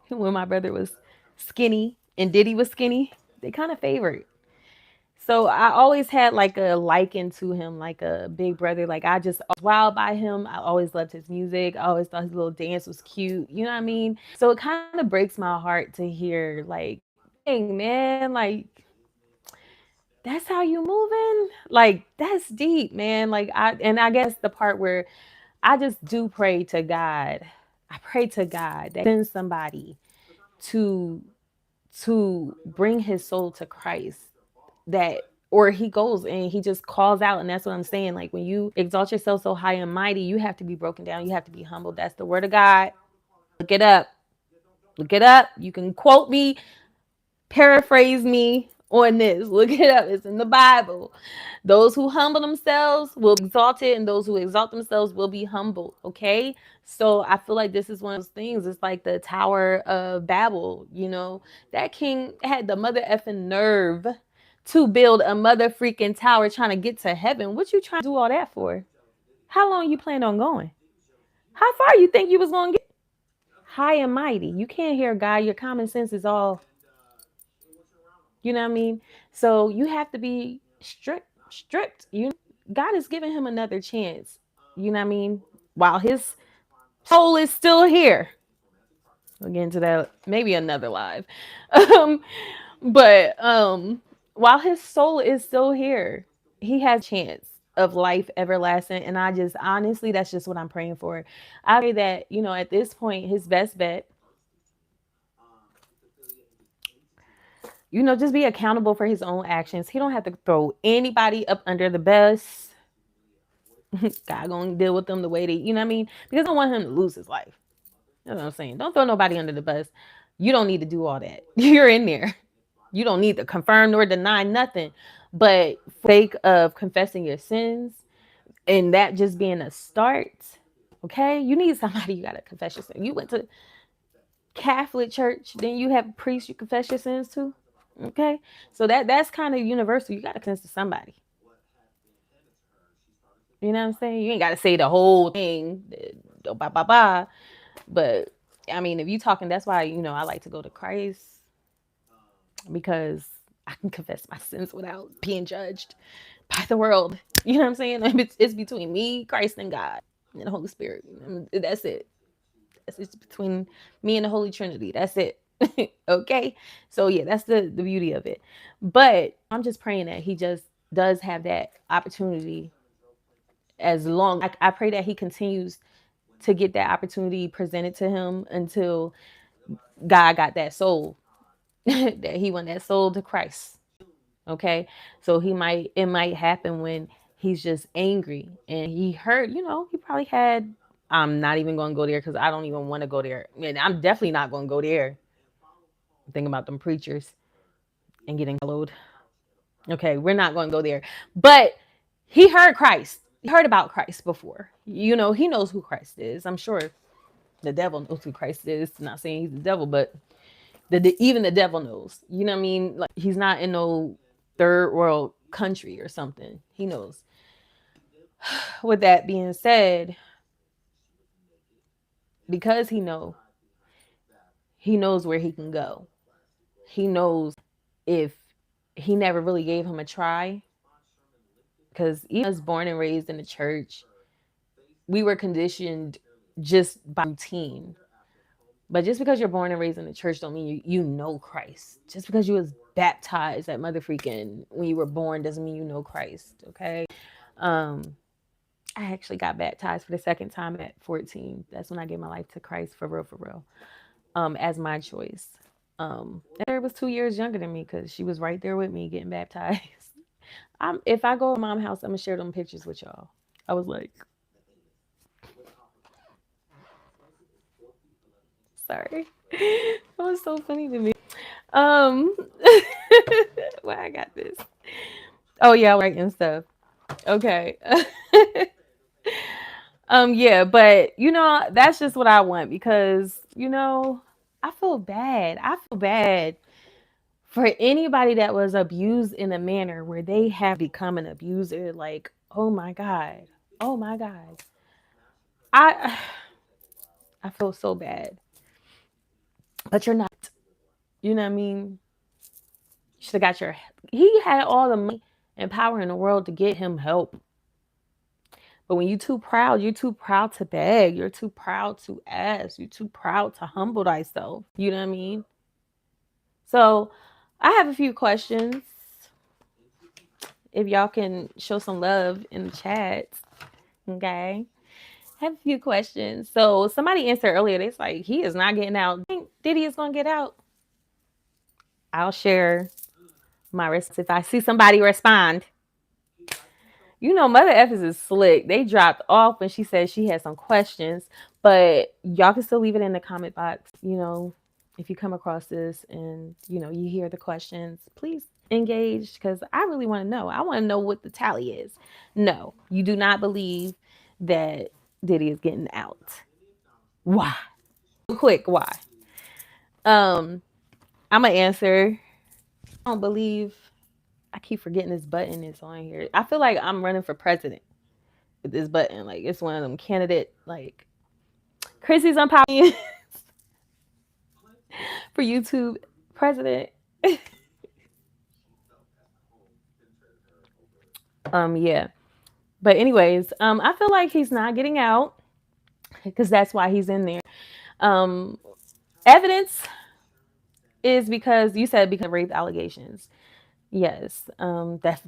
When my brother was skinny and Diddy was skinny, they kind of favored. So I always had like a liking to him, like a big brother. Like I just was wild by him. I always loved his music. I always thought his little dance was cute. You know what I mean? So it kind of breaks my heart to hear like, hey man, like that's how you moving? Like that's deep, man. I guess the part where I just do pray to God. I pray to God that sends somebody to bring his soul to Christ, that or he goes and he just calls out. And that's what I'm saying, like when you exalt yourself so high and mighty, you have to be broken down, you have to be humbled. That's the word of God. Look it up. Look it up. You can quote me, paraphrase me on this. Look it up. It's in the Bible. Those who humble themselves will be exalted, and those who exalt themselves will be humbled. Okay. So I feel like this is one of those things. It's like the Tower of Babel. That king had the mother effing nerve to build a mother freaking tower trying to get to heaven. What you trying to do all that for? How long you plan on going? How far you think you was going to get? High and mighty. You can't hear God. Your common sense is all, you know what I mean? So you have to be stripped. God is giving him another chance. You know what I mean? While his soul is still here. We'll get into that maybe another live. Um, but while his soul is still here, he has a chance of life everlasting. And I just honestly, that's just what I'm praying for. I pray that, at this point, his best bet just be accountable for his own actions. He don't have to throw anybody up under the bus. God gonna deal with them the way they, you know what I mean? Because I don't want him to lose his life. That's what I'm saying. Don't throw nobody under the bus. You don't need to do all that. You're in there. You don't need to confirm nor deny nothing. But for the sake of confessing your sins and that just being a start, okay? You need somebody you gotta confess your sins. You went to Catholic church, then you have a priest you confess your sins to. Okay. So that's kind of universal. You gotta confess to somebody. You know what I'm saying? You ain't gotta say the whole thing. Blah blah blah. But I mean, if you talking, that's why, I like to go to Christ, because I can confess my sins without being judged by the world. You know what I'm saying? It's between me, Christ, and God, and the Holy Spirit. That's it. It's between me and the Holy Trinity. That's it. Okay. So yeah, that's the beauty of it. But I'm just praying that he just does have that opportunity. As long I pray that he continues to get that opportunity presented to him until God got that soul, that he won that soul to Christ. Okay. So it might happen when he's just angry and he hurt, he probably had, I'm not even going to go there because I don't even want to go there. I mean, I'm definitely not going to go there. I'm thinking about them preachers and getting followed. Okay. We're not going to go there, but he heard Christ. He heard about Christ before, he knows who Christ is. I'm sure the devil knows who Christ is. I'm not saying he's the devil, but even the devil knows, you know what I mean? Like, he's not in no third world country or something. He knows. With that being said, because he knows where he can go. He knows if he never really gave him a try, because even us born and raised in the church, we were conditioned just by routine. But just because you're born and raised in the church don't mean you know Christ. Just because you was baptized at mother freaking when you were born doesn't mean you know Christ. Okay. I actually got baptized for the second time at 14. That's when I gave my life to Christ for real. As my choice. Sarah was 2 years younger than me because she was right there with me getting baptized. If I go to mom's house, I'm gonna share them pictures with y'all. I was like, sorry. It was so funny to me. Why I got this? Oh yeah, writing stuff. Okay. Yeah, but that's just what I want, because I feel bad. I feel bad for anybody that was abused in a manner where they have become an abuser. Like, oh my God. Oh my God. I I feel so bad. But you're not. You know what I mean? You should have got he had all the money and power in the world to get him help. But when you're too proud to beg, you're too proud to ask, you're too proud to humble thyself. You know what I mean? So I have a few questions. If y'all can show some love in the chat. Okay. I have a few questions. So somebody answered earlier, they're like, he is not getting out. I think Diddy is gonna get out. I'll share my response if I see somebody respond. Mother F is slick. They dropped off when she said she had some questions, but y'all can still leave it in the comment box. If you come across this and you hear the questions, please engage, because I really want to know. I want to know what the tally is. No, you do not believe that Diddy is getting out. Why? Real quick, why? I'm gonna answer. I don't believe. I keep forgetting this button is on here. I feel like I'm running for president with this button. Like, it's one of them candidate, like, Chrissy's unpopular for YouTube president. Yeah. But anyways, I feel like he's not getting out because that's why he's in there. Evidence is because you said because of rape allegations. Yes. That's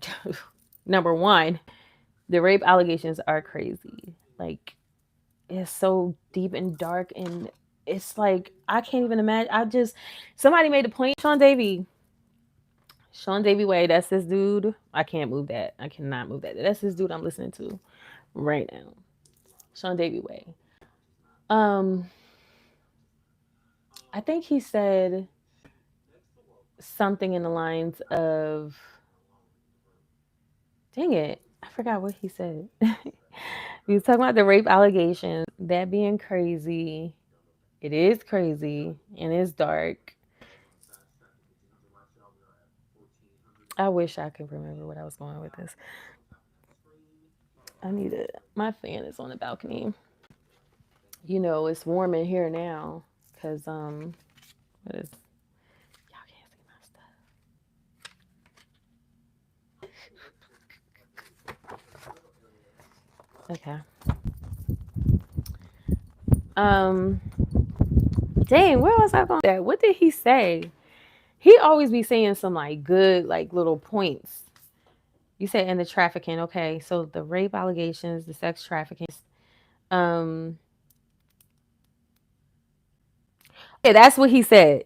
number one. The rape allegations are crazy. Like, it's so deep and dark, and it's like I can't even imagine. Somebody made a point. Sean Davy Sean Davy Way, that's this dude. I can't move that. I cannot move that. That's this dude I'm listening to right now. Sean Davy Way. Um, I think he said something in the lines of, dang it, I forgot what he said. He was talking about the rape allegations, that being crazy. It is crazy and it's dark. I wish I could remember what I was going with this. I need it. My fan is on the balcony. You know, it's warm in here now because what is, y'all can't see my stuff. Okay. Um, dang, where was I going? That what did he say? He always be saying some like good like little points. You said in the trafficking, okay? So the rape allegations, the sex trafficking. Um, yeah, that's what he said.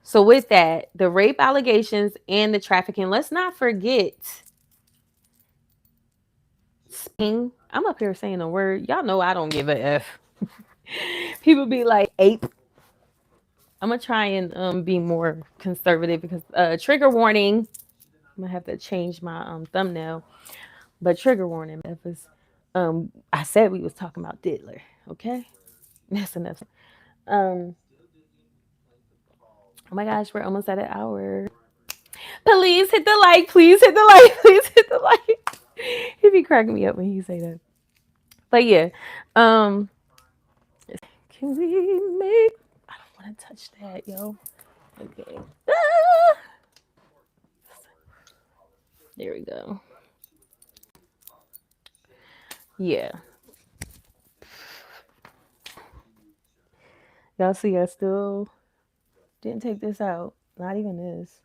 So with that, the rape allegations and the trafficking, let's not forget. I'm up here saying a word. Y'all know I don't give a F. People be like ape. I'm gonna try and be more conservative because trigger warning. I'm gonna have to change my thumbnail. But trigger warning, Memphis. I said we was talking about Diddler. Okay, that's enough. Um, oh my gosh, we're almost at an hour. Please hit the like. Please hit the like. Please hit the like. He be cracking me up when he say that. But yeah, um, can we make? I don't want to touch that, yo. Okay. Ah! There we go. Yeah. Y'all see, I still didn't take this out. Not even this.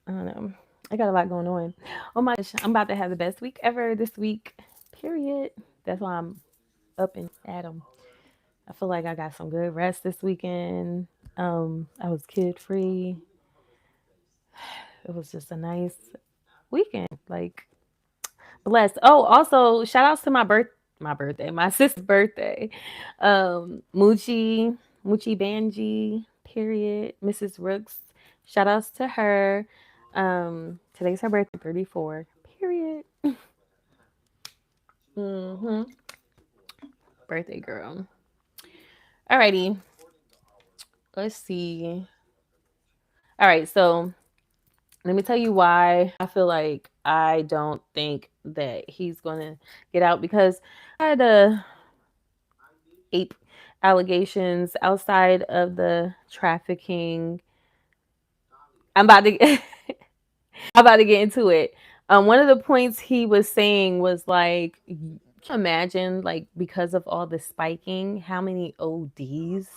I don't know. I got a lot going on. Oh my gosh, I'm about to have the best week ever this week. Period. That's why I'm up and at 'em. I feel like I got some good rest this weekend. I was kid free. It was just a nice weekend. Like blessed. Oh, also shout outs to my sister's birthday. Moochie Banji, period. Mrs. Rooks. Shout outs to her. Today's her birthday, 34. Period. Mm-hmm. Birthday girl. Alrighty. Let's see. All right, so let me tell you why I feel like I don't think that he's gonna get out because I had ape allegations outside of the trafficking. I'm about to I'm about to get into it. One of the points he was saying was like, can you imagine, like, because of all the spiking, how many ODs?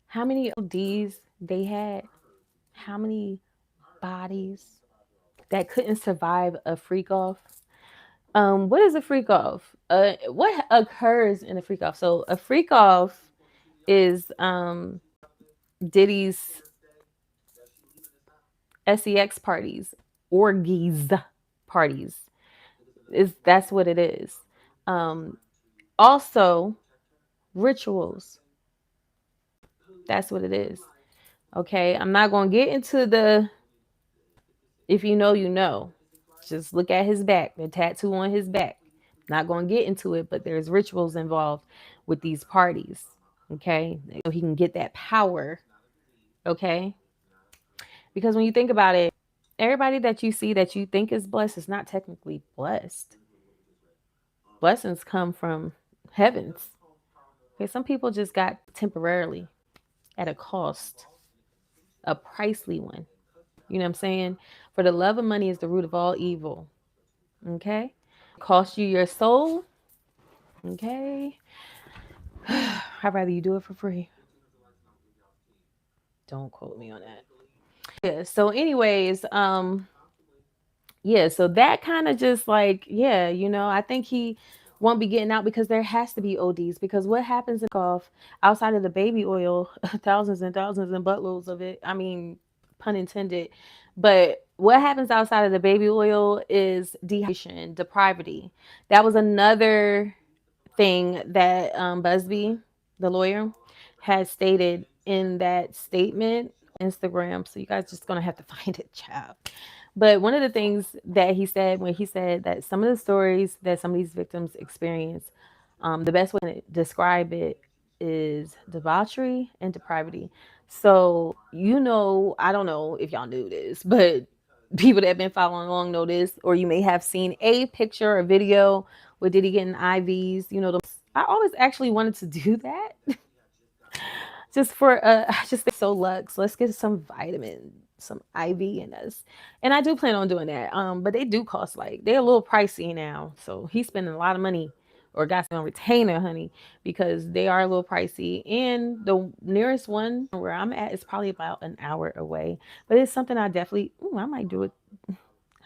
How many ODs they had? How many bodies that couldn't survive a freak off? What is a freak off? What occurs in a freak off? So a freak off is Diddy's sex parties, orgies parties. Is that's what it is. Um, Also rituals. That's what it is. Okay, I'm not gonna get into the if you know, you know. Just look at his back, the tattoo on his back. Not gonna get into it, but there's rituals involved with these parties. Okay, so he can get that power. Okay, because when you think about it, everybody that you see that you think is blessed is not technically blessed. Blessings come from heavens. Okay, some people just got temporarily at a cost, a pricely one. You know what I'm saying? For the love of money is the root of all evil. Okay? Cost you your soul. Okay? I'd rather you do it for free. Don't quote me on that. Yeah, so anyways, yeah, so that kind of just like, yeah, I think he won't be getting out because there has to be ODs. Because what happens in off outside of the baby oil, thousands and thousands and buttloads of it. I mean, pun intended. But what happens outside of the baby oil is dehydration, depravity. That was another thing that Busby, the lawyer, had stated in that statement Instagram. So you guys just gonna have to find it, child. But one of the things that he said when he said that some of the stories that some of these victims experience, the best way to describe it is debauchery and depravity. So, I don't know if y'all knew this, but people that have been following along know this, or you may have seen a picture or video with Diddy getting IVs. I always actually wanted to do that just for just so Lux, let's get some vitamin, some IV in us. And I do plan on doing that. But they do cost, like, they're a little pricey now. So he's spending a lot of money, or got on retainer, honey, because they are a little pricey. And the nearest one where I'm at is probably about an hour away. But it's something I definitely, I might do it. I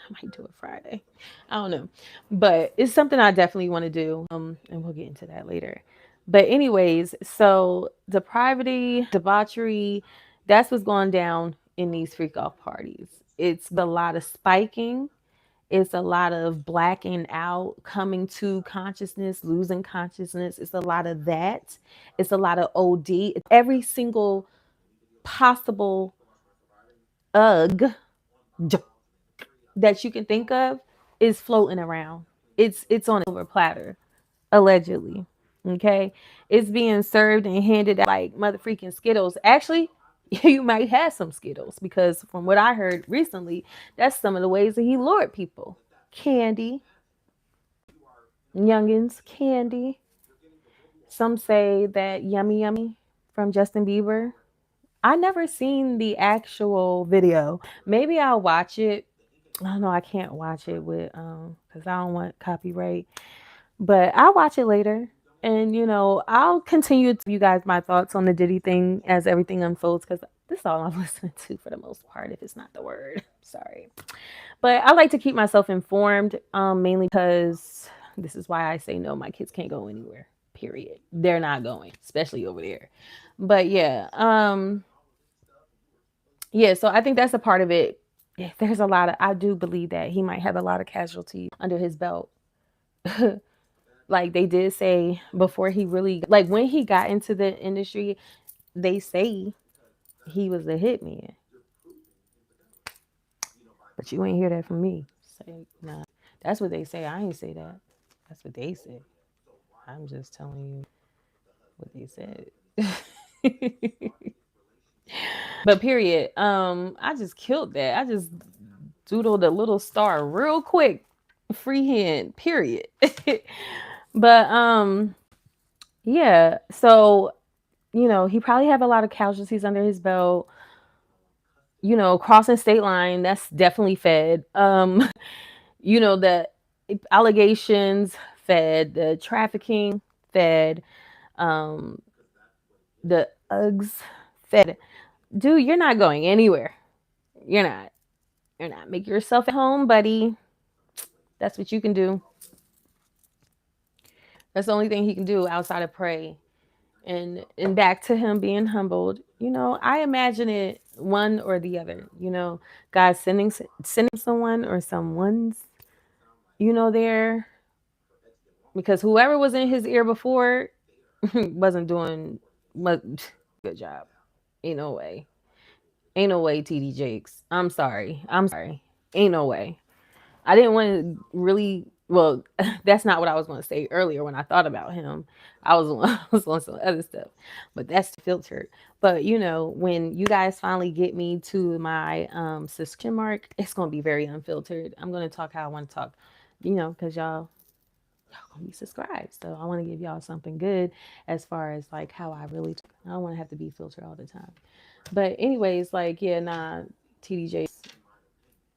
might do it Friday. I don't know. But it's something I definitely want to do. And we'll get into that later. But anyways, so depravity, debauchery, that's what's going down in these freak off parties. It's a lot of spiking. It's a lot of blacking out, coming to consciousness, losing consciousness. It's a lot of that. It's a lot of OD. Every single possible ugh that you can think of is floating around. It's on a silver platter, allegedly. Okay, it's being served and handed out like mother freaking Skittles. Actually, you might have some Skittles, because from what I heard recently, that's some of the ways that he lured people. Candy, youngins, candy. Some say that yummy yummy from Justin Bieber. I never seen the actual video. Maybe I'll watch it. I don't know. I can't watch it with because I don't want copyright. But I'll watch it later. And I'll continue to give you guys my thoughts on the Diddy thing as everything unfolds, because this is all I'm listening to for the most part, if it's not the word. Sorry. But I like to keep myself informed, mainly because this is why I say no, my kids can't go anywhere. Period. They're not going, especially over there. But yeah, so I think that's a part of it. Yeah, there's a lot of, I do believe that he might have a lot of casualties under his belt. Like they did say before he really, like when he got into the industry, they say he was a hitman. But you ain't hear that from me. Say, nah, that's what they say. I ain't say that. That's what they say. I'm just telling you what they said. But period. I just killed that. I just doodled a little star real quick. Freehand. Period. But yeah. So he probably have a lot of casualties under his belt. Crossing state line, that's definitely fed. The allegations fed, the trafficking fed, the Uggs fed. Dude, you're not going anywhere. You're not. You're not. Make yourself at home, buddy. That's what you can do. That's the only thing he can do outside of pray. And back to him being humbled. I imagine it one or the other. God sending someone or someone's, there, because whoever was in his ear before wasn't doing much good job. Ain't no way. Ain't no way, TD Jakes. I'm sorry. Ain't no way. I didn't want to really. Well, that's not what I was going to say earlier when I thought about him. I was on some other stuff, but that's filtered. But when you guys finally get me to my subscription mark, it's going to be very unfiltered. I'm going to talk how I want to talk, because y'all gonna be subscribed. So I want to give y'all something good as far as like how I really talk. I don't want to have to be filtered all the time. But anyways, like, yeah, nah, TDJ,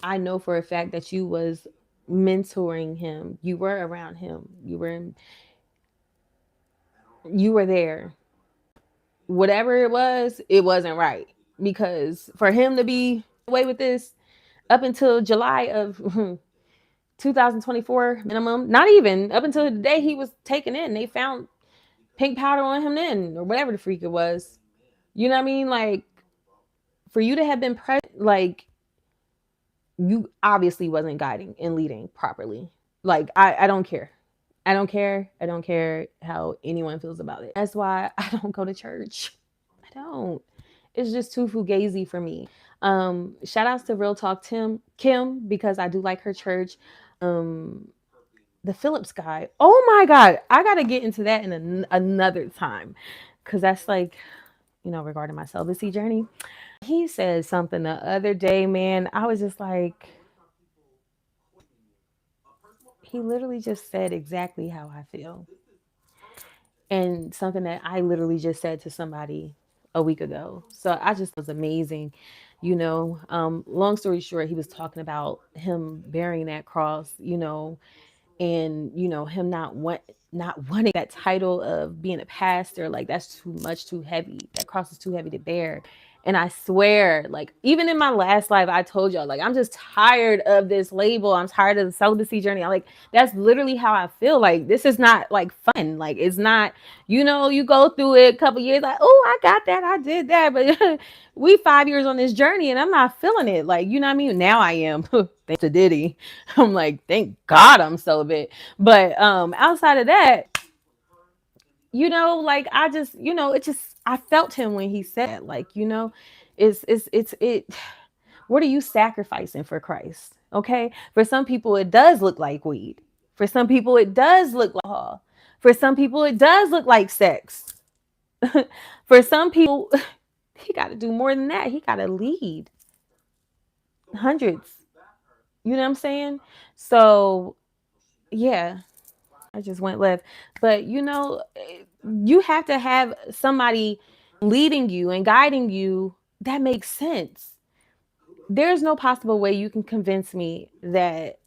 I know for a fact that you was mentoring him. You were around him. You were there. Whatever it wasn't right. Because for him to be away with this up until July of 2024 minimum. Not even up until the day he was taken in. They found pink powder on him then, or whatever the freak it was. You know what I mean? Like, for you to have been present, like, you obviously wasn't guiding and leading properly. Like, I don't care. I don't care. I don't care how anyone feels about it. That's why I don't go to church. I don't. It's just too fugazi for me. Shout outs to Real Talk Kim, because I do like her church. Um, the Phillips guy. Oh my God. I got to get into that in another time. Because that's like, regarding my celibacy journey. He said something the other day, man. I was just like, he literally just said exactly how I feel. And something that I literally just said to somebody a week ago. So I just was amazing. Long story short, he was talking about him bearing that cross, and him not wanting that title of being a pastor. Like, that's too heavy. That cross is too heavy to bear. And I swear, like, even in my last life, I told y'all, like, I'm just tired of this label. I'm tired of the celibacy journey. I'm like, that's literally how I feel. Like, this is not like fun. Like, it's not, you go through it a couple years, like, oh, I got that, I did that, but we 5 years on this journey and I'm not feeling it. Like, you know what I mean? Now I am. Thanks to Diddy. I'm like, thank God I'm celibate. But outside of that, like, I just, I felt him when he said that. Like, it's what are you sacrificing for Christ? Okay. For some people, it does look like weed. For some people, it does look like alcohol. For some people, it does look like sex. For some people, he got to do more than that. He got to lead hundreds. You know what I'm saying? So, yeah, I just went left. But, you have to have somebody leading you and guiding you that makes sense. There's no possible way you can convince me that,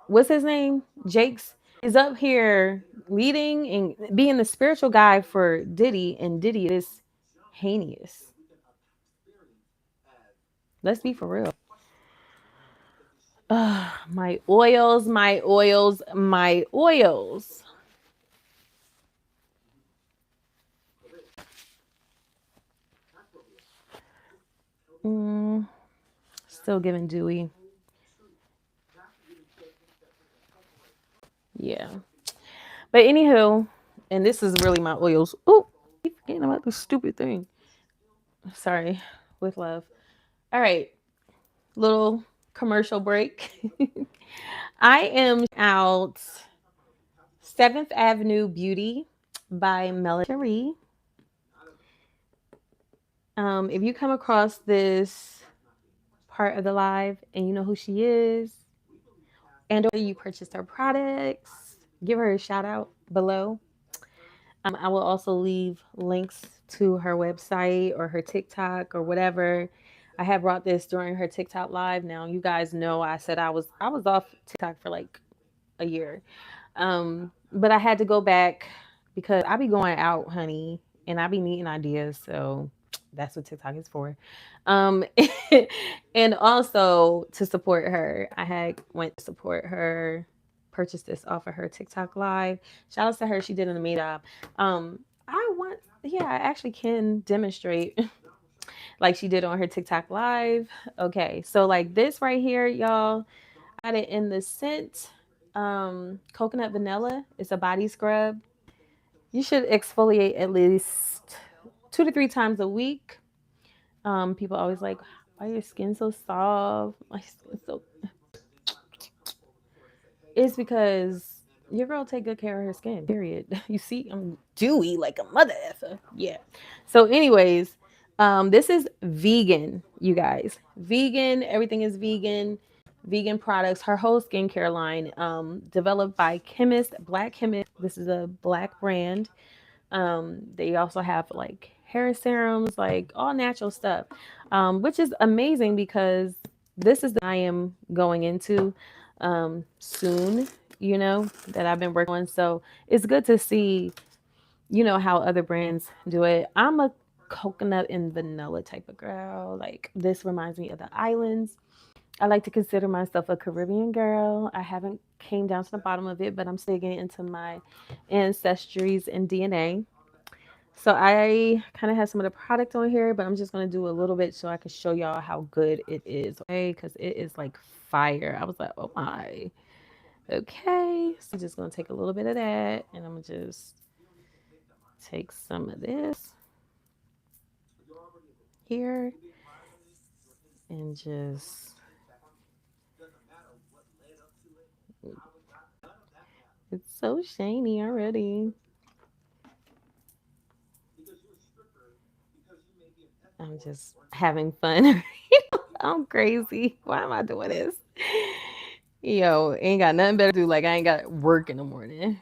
what's his name? Jake's is up here leading and being the spiritual guy for Diddy, and Diddy is heinous. Let's be for real. My oils, my oils, my oils. Still giving dewy. Yeah. But anywho, and this is really my oils. Oh, keep forgetting about this stupid thing. Sorry. With love. All right. Little commercial break. I am out 7th Avenue Beauty by Melanie Cherie. If you come across this part of the live and you know who she is, and or you purchased her products, give her a shout out below. I will also leave links to her website or her TikTok or whatever. I had brought this during her TikTok live. Now you guys know I said I was off TikTok for like a year. But I had to go back because I be going out, honey, and I be needing ideas. So that's what TikTok is for. And also to support her, I had went to support her, purchased this off of her TikTok live. Shout out to her. She did an amazing job. I actually can demonstrate like she did on her TikTok live. Okay. So like this right here, y'all, got it in the scent coconut vanilla. It's a body scrub. You should exfoliate at least 2 to 3 times a week. People always like, why your skin so soft? My skin so. It's because your girl take good care of her skin. Period. You see, I'm dewy like a mother effer. Yeah. So, anyways, this is vegan, you guys. Vegan. Everything is vegan. Vegan products. Her whole skincare line, developed by Black Chemist. This is a Black brand. They also have like hair serums, like all natural stuff, which is amazing because this is the I am going into soon, that I've been working on. So it's good to see, how other brands do it. I'm a coconut and vanilla type of girl. Like this reminds me of the islands. I like to consider myself a Caribbean girl. I haven't came down to the bottom of it, but I'm still getting into my ancestries and DNA. So I kind of have some of the product on here, but I'm just gonna do a little bit so I can show y'all how good it is. Okay, because it is like fire. I was like, oh my. Okay, so I'm just gonna take a little bit of that, and I'm gonna just take some of this here and just it's so shiny already. I'm just having fun. I'm crazy. Why am I doing this? Yo, ain't got nothing better to do. Like I ain't got work in the morning.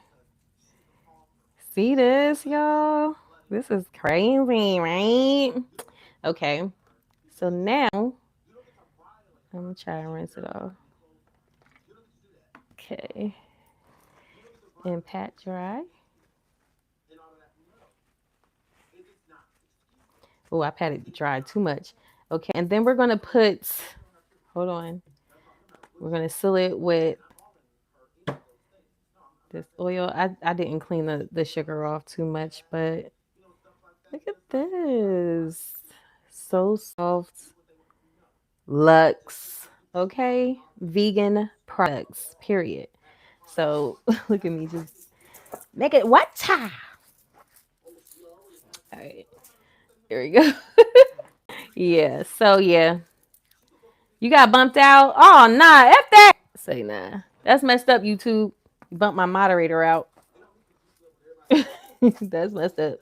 See this, y'all? This is crazy, right? Okay. So now I'm gonna try and rinse it off. Okay. And pat dry. Oh, I patted dry too much. Okay, and then we're gonna put. Hold on. We're gonna seal it with this oil. I didn't clean the sugar off too much, but look at this. So soft. Lux. Okay. Vegan products. Period. So look at me just make it what? All right. Here we go. Yeah. So yeah. You got bumped out. Oh nah. F that. Say nah. That's messed up, YouTube. You bumped my moderator out. That's messed up.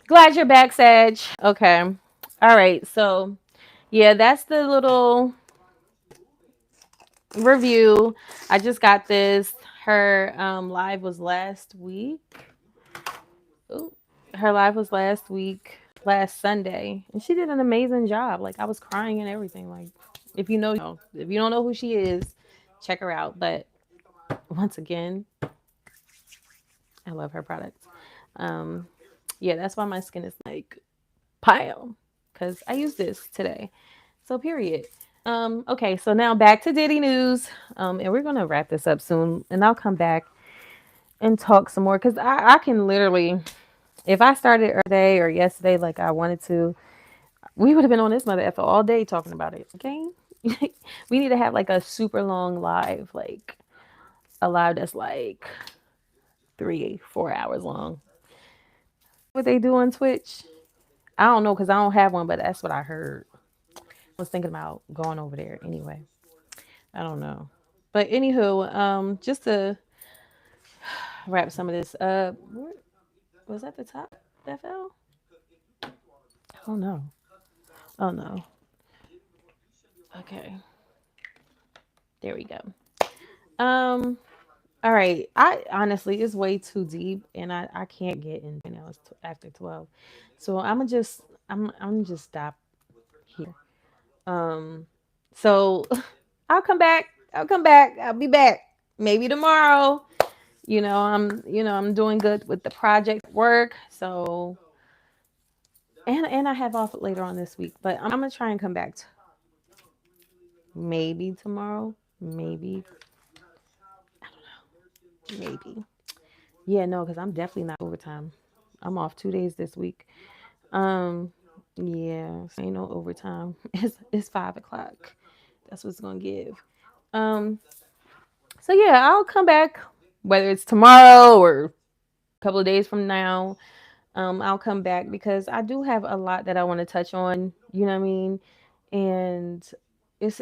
Glad you're back, Sag. Okay. All right. So yeah, that's the little review. I just got this. Her live was last week. Ooh, her live was last week, last Sunday, and she did an amazing job. Like I was crying and everything. Like if you know, if you don't know who she is, check her out. But once again, I love her products. Um, yeah, that's why my skin is like pile because I use this today. So period. Okay, so now back to Diddy news. And we're gonna wrap this up soon, and I'll come back and talk some more because I can literally, if I started today or yesterday like I wanted to, we would have been on this mother effer all day talking about it. Okay, we need to have like a super long live, like a live that's like 3 4 hours long. What they do on Twitch, I don't know because I don't have one, but that's what I heard. I was thinking about going over there anyway. I don't know. But anywho, just to wrap some of this up, was that the top that fell? Oh no. Oh no. Okay. There we go. Um, all right. I honestly it's way too deep and I can't get in right now. It's after 12. So I'm just stop here. Um so I'll come back. I'll come back. I'll be back. Maybe tomorrow. I'm doing good with the project work. So and I have off later on this week, but I'm gonna try and come back maybe tomorrow. Maybe. Maybe. Yeah, no, because I'm definitely not overtime. I'm off 2 days this week. Um, yeah, so ain't no overtime. It's 5 o'clock. That's what's gonna give. Um, so yeah, I'll come back whether it's tomorrow or a couple of days from now. I'll come back because I do have a lot that I want to touch on. You know what I mean? And it's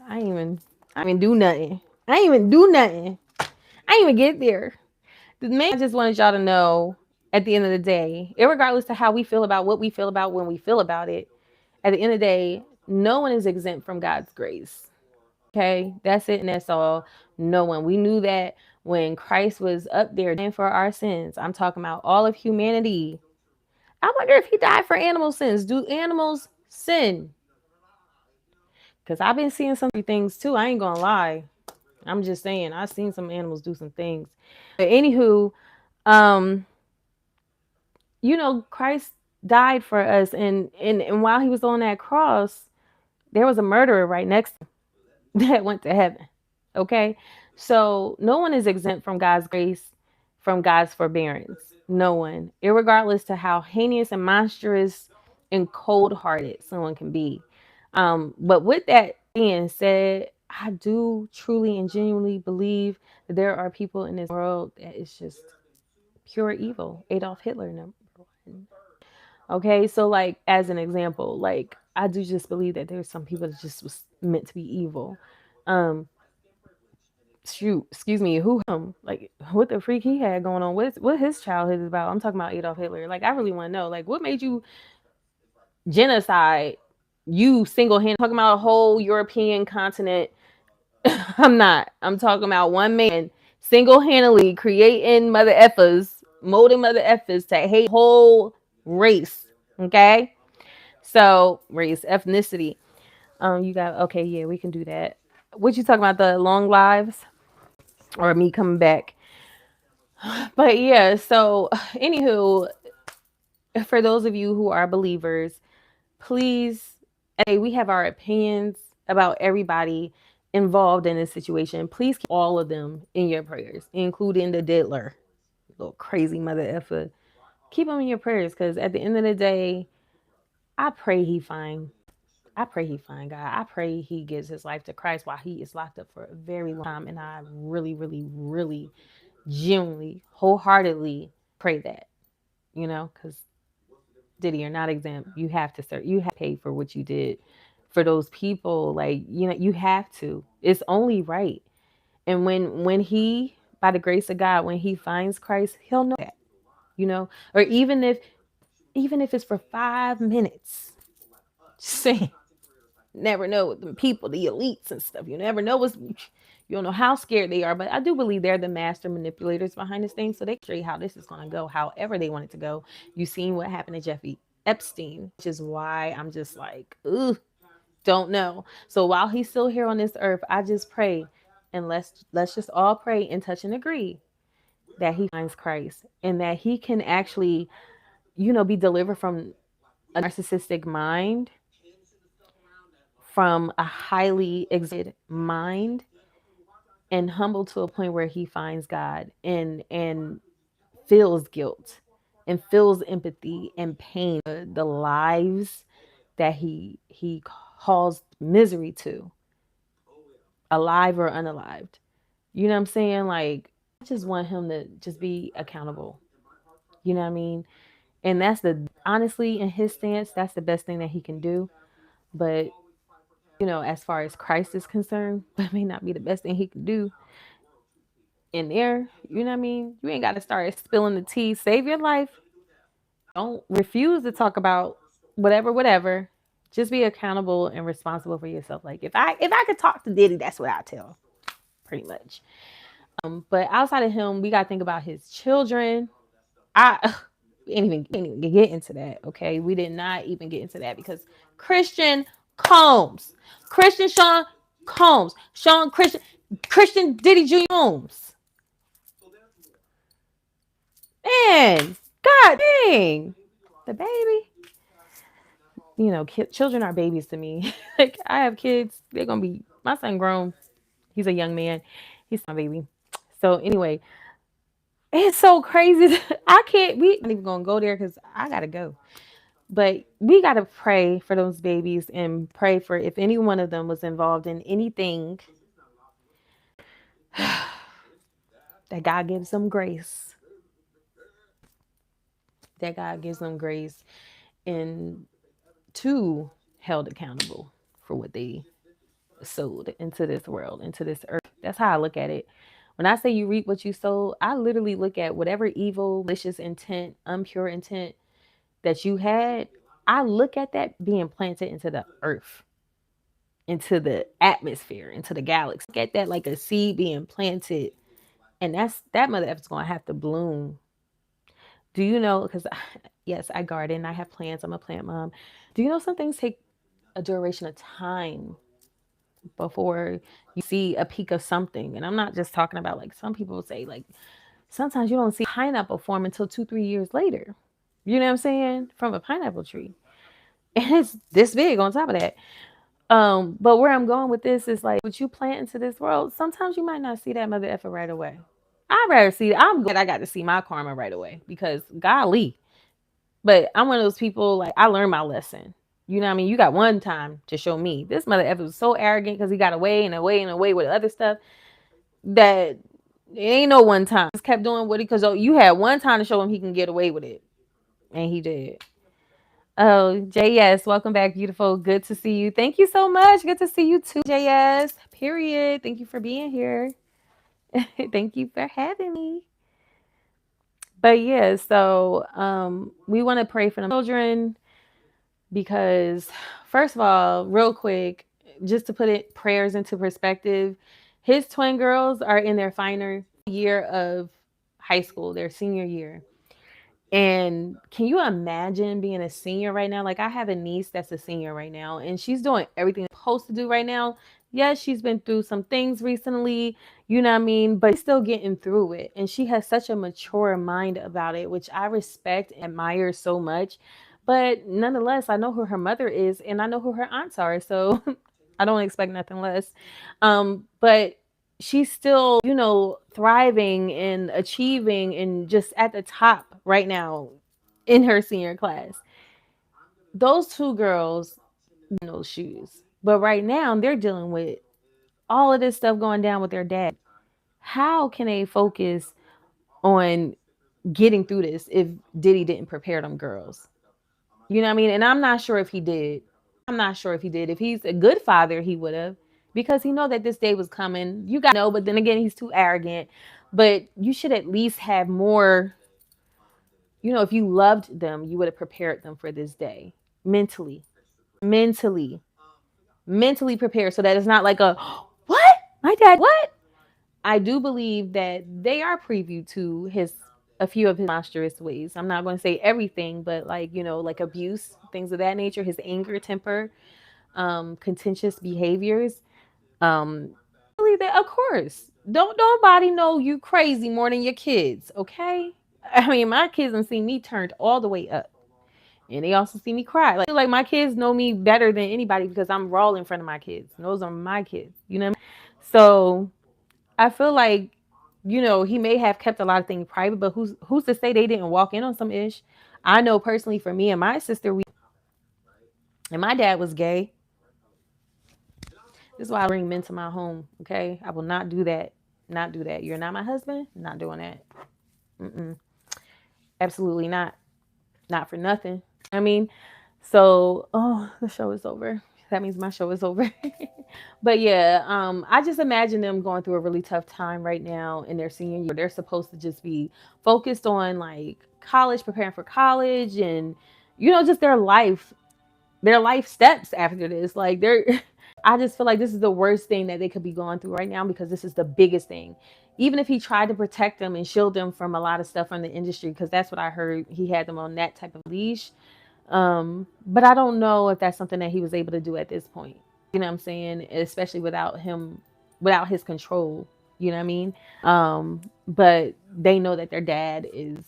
I ain't even do nothing. I ain't even do nothing. I ain't even get there. The main I just wanted y'all to know at the end of the day, regardless to how we feel about what we feel about when we feel about it, at the end of the day, no one is exempt from God's grace. Okay, that's it and that's all. No one. We knew that when Christ was up there dying for our sins. I'm talking about all of humanity. I wonder if he died for animal sins. Do animals sin? Because I've been seeing some things too. I ain't gonna lie. I'm just saying, I've seen some animals do some things. But anywho, um, Christ died for us and while he was on that cross, There was a murderer right next to him that went to heaven. Okay? So no one is exempt from God's grace, from God's forbearance. No one, irregardless to how heinous and monstrous and cold-hearted someone can be. But with that being said, I do truly and genuinely believe that there are people in this world that is just pure evil. Adolf Hitler, number one. Okay, so like as an example, like I do just believe that there's some people that just was meant to be evil. Um, Shoot, excuse me, who like what the freak he had going on? What his childhood is about? I'm talking about Adolf Hitler. Like I really want to know, like what made you genocide? You single hand talking about a whole European continent. I'm not. I'm talking about one man single handedly creating mother effers, molding mother effers to hate whole race. Okay, so race, ethnicity. You got okay, yeah, we can do that. What you talking about? The long lives or me coming back? But yeah, so anywho, for those of you who are believers, please, hey, we have our opinions about everybody involved in this situation. Please keep all of them in your prayers, including the diddler, little crazy mother effer. Keep them in your prayers because at the end of the day, I pray he find. I pray he find God. I pray he gives his life to Christ while he is locked up for a very long time. And I really, really, really, genuinely, wholeheartedly pray that, because Diddy, you're not exempt. You have to serve. You have to pay for what you did for those people. Like, you have to. It's only right. And when he, by the grace of God, when he finds Christ, he'll know that, or even if it's for 5 minutes, just saying, never know with the people, the elites and stuff. You never know you don't know how scared they are, but I do believe they're the master manipulators behind this thing. So they can show you how this is going to go, however they want it to go. You've seen what happened to Jeffrey Epstein, which is why I'm just like, ooh, don't know. So while he's still here on this earth, I just pray, and let's just all pray and touch and agree that he finds Christ and that he can actually, be delivered from a narcissistic mind, from a highly exalted mind, and humble to a point where he finds God and feels guilt and feels empathy and pain, the lives that he caused misery to, alive or unalived. You know what I'm saying? Like, I just want him to just be accountable. You know what I mean? And that's honestly, in his stance, that's the best thing that he can do. But, as far as Christ is concerned, that may not be the best thing he can do in there. You know what I mean? You ain't got to start spilling the tea. Save your life. Don't refuse to talk about whatever. Just be accountable and responsible for yourself. Like if I could talk to Diddy, that's what I tell, pretty much. But outside of him, we gotta think about his children. I can't even get into that. Okay, we did not even get into that because Christian Combs, Christian Sean Combs, Christian Diddy Jr. Combs. Man, God dang, the baby. Children are babies to me. Like I have kids, they're gonna be. My son grown. He's a young man. He's my baby. So anyway, it's so crazy. I can't. We not even gonna go there because I gotta go. But we gotta pray for those babies and pray for if any one of them was involved in anything, that God gives them grace. That God gives them grace and to held accountable for what they sowed into this world, into this earth. That's how I look at it. When I say you reap what you sow, I literally look at whatever evil, malicious intent, impure intent that you had. I look at that being planted into the earth, into the atmosphere, into the galaxy. Look at that like a seed being planted. And that mother effort's gonna have to bloom. Do you know? Because yes, I garden, I have plants, I'm a plant mom. Do you know some things take a duration of time before you see a peak of something? And I'm not just talking about like some people say like sometimes you don't see pineapple form until 2-3 years later. You know what I'm saying? From a pineapple tree. And it's this big on top of that. But where I'm going with this is like what you plant into this world, sometimes you might not see that mother effer right away. I'd rather see I'm glad I got to see my karma right away because golly. But I'm one of those people like I learned my lesson. You know what I mean? You got one time to show me. This mother effer was so arrogant because he got away and away and away with other stuff that it ain't no one time. Just kept doing what he because you had one time to show him he can get away with it. And he did. Oh, JS, welcome back, beautiful. Good to see you. Thank you so much. Good to see you too, JS. Period. Thank you for being here. Thank you for having me. But yeah, so we want to pray for the children because first of all, real quick, just to put it prayers into perspective, his twin girls are in their final year of high school, their senior year. And can you imagine being a senior right now? Like I have a niece that's a senior right now and she's doing everything she's supposed to do right now. Yes, she's been through some things recently, you know what I mean? But she's still getting through it. And she has such a mature mind about it, which I respect and admire so much. But nonetheless, I know who her mother is and I know who her aunts are. So I don't expect nothing less. But she's still, you know, thriving and achieving and just at the top right now in her senior class. Those two girls in those shoes. But right now they're dealing with all of this stuff going down with their dad. How can they focus on getting through this if Diddy didn't prepare them girls? You know what I mean? And I'm not sure if he did. I'm not sure if he did. If he's a good father, he would have. Because he know that this day was coming. You got to know, but then again, he's too arrogant. But you should at least have more, you know, if you loved them, you would have prepared them for this day. Mentally. Mentally. Mentally prepared so that it's not like a what? My dad what? I do believe that they are preview to his a few of his monstrous ways. I'm not going to say everything, but like, you know, like abuse, things of that nature, his anger, temper, contentious behaviors. Um, believe that, of course. Don't nobody know you crazy more than your kids, okay? I mean, my kids have seen me turned all the way up. And they also see me cry. Like my kids know me better than anybody because I'm raw in front of my kids. And those are my kids. You know what I mean? So I feel like, you know, he may have kept a lot of things private, but who's to say they didn't walk in on some ish? I know personally for me and my sister, and my dad was gay. This is why I bring men to my home. Okay, I will not do that. Not do that. You're not my husband. Not doing that. Mm-mm. Absolutely not. Not for nothing. I mean, so the show is over. That means my show is over. But yeah, I just imagine them going through a really tough time right now in their senior year. They're supposed to just be focused on like college, preparing for college, and you know, just their life steps after this. Like they're I just feel like this is the worst thing that they could be going through right now because this is the biggest thing. Even if he tried to protect them and shield them from a lot of stuff from the industry, because that's what I heard, he had them on that type of leash. But I don't know if that's something that he was able to do at this point. You know what I'm saying? Especially without his control. You know what I mean? But they know that their dad is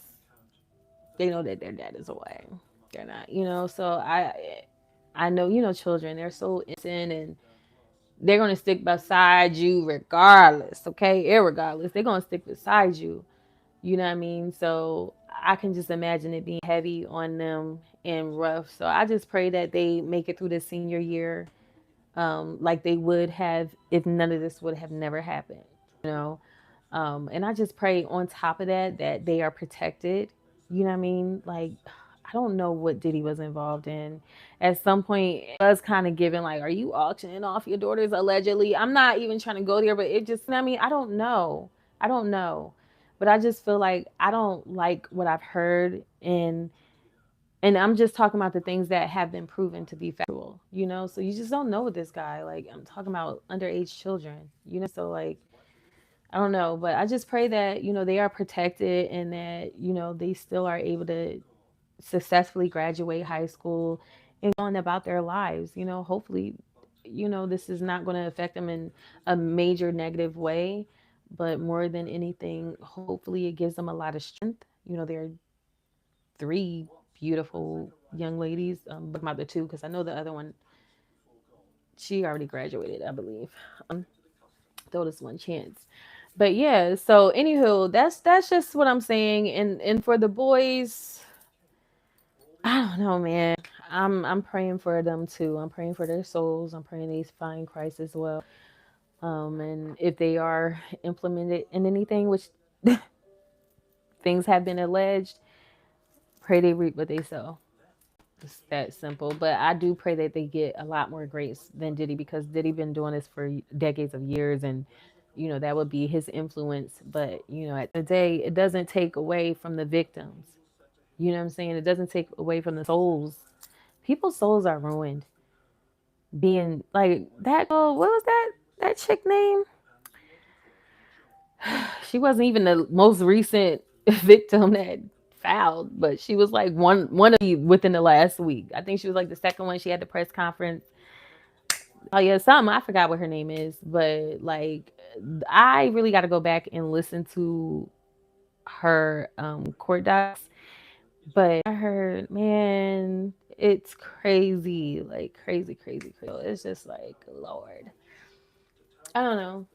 away. They're not, you know. So I know, you know, children, they're so innocent and they're gonna stick beside you regardless, okay? Irregardless, they're gonna stick beside you. You know what I mean? So I can just imagine it being heavy on them and rough. So I just pray that they make it through the senior year, like they would have if none of this would have never happened. You know, and I just pray on top of that that they are protected. You know what I mean? Like, I don't know what Diddy was involved in. At some point, it was kind of given like, are you auctioning off your daughters allegedly? I'm not even trying to go there, but it just, I mean, I don't know. I don't know. But I just feel like I don't like what I've heard. And I'm just talking about the things that have been proven to be factual, you know? So you just don't know with this guy. Like, I'm talking about underage children, you know? So, like, I don't know, but I just pray that, you know, they are protected and that, you know, they still are able to successfully graduate high school and going about their lives. You know, hopefully, you know, this is not going to affect them in a major negative way, but more than anything, hopefully it gives them a lot of strength. You know, they're three beautiful young ladies, but about the two, because I know the other one She already graduated, I believe. Throw this one chance. But yeah, so anywho, that's just what I'm saying. And for the boys, I don't know, man. I'm praying for them too. I'm praying for their souls. I'm praying they find Christ as well. And if they are implemented in anything, which things have been alleged, pray they reap what they sow. It's that simple. But I do pray that they get a lot more grace than Diddy, because Diddy been doing this for decades of years, and that would be his influence. But at the day, it doesn't take away from the victims. You know what I'm saying? It doesn't take away from the souls. People's souls are ruined. Being like that. Oh, what was that chick name? She wasn't even the most recent victim that filed, but she was like one of the within the last week. I think she was like the second one. She had the press conference. Oh yeah, something, I forgot what her name is, but like I really got to go back and listen to her court docs. But I heard, man, it's crazy, like crazy, crazy, crazy. It's just like, Lord, I don't know.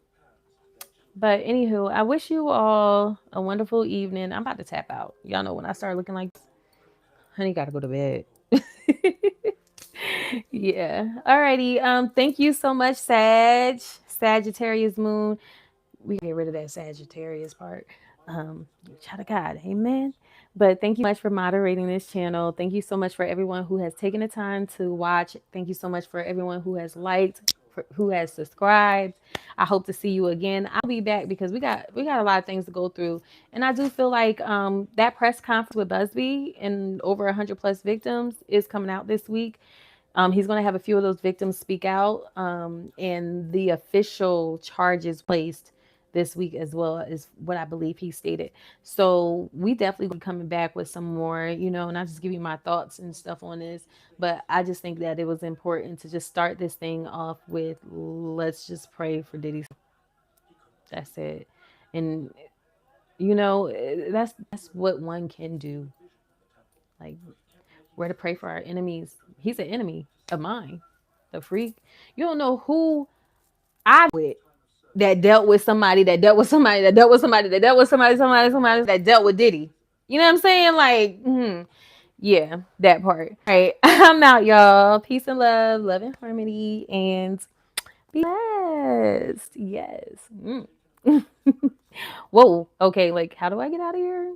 But anywho, I wish you all a wonderful evening. I'm about to tap out. Y'all know when I start looking like this, honey, gotta go to bed. Yeah. Alrighty. Thank you so much, Sagittarius moon. We get rid of that Sagittarius part. Child of God, amen. But thank you so much for moderating this channel. Thank you so much for everyone who has taken the time to watch. Thank you so much for everyone who has liked, who has subscribed. I hope to see you again. I'll be back because we got a lot of things to go through, and I do feel like that press conference with Busby and over 100 plus victims is coming out this week. He's going to have a few of those victims speak out, and the official charges placed this week as well, is what I believe he stated. So we definitely be coming back with some more, and I just give you my thoughts and stuff on this. But I just think that it was important to just start this thing off with, let's just pray for Diddy. That's it. And that's what one can do. Like, we're to pray for our enemies. He's an enemy of mine. The freak. You don't know who I with that dealt with somebody that dealt with somebody that dealt with somebody that dealt with somebody that dealt with Diddy. You know what I'm saying? Like, yeah, that part. All right. I'm out, y'all. Peace and love and harmony, and be blessed. Yes. Whoa. Okay, like, how do I get out of here?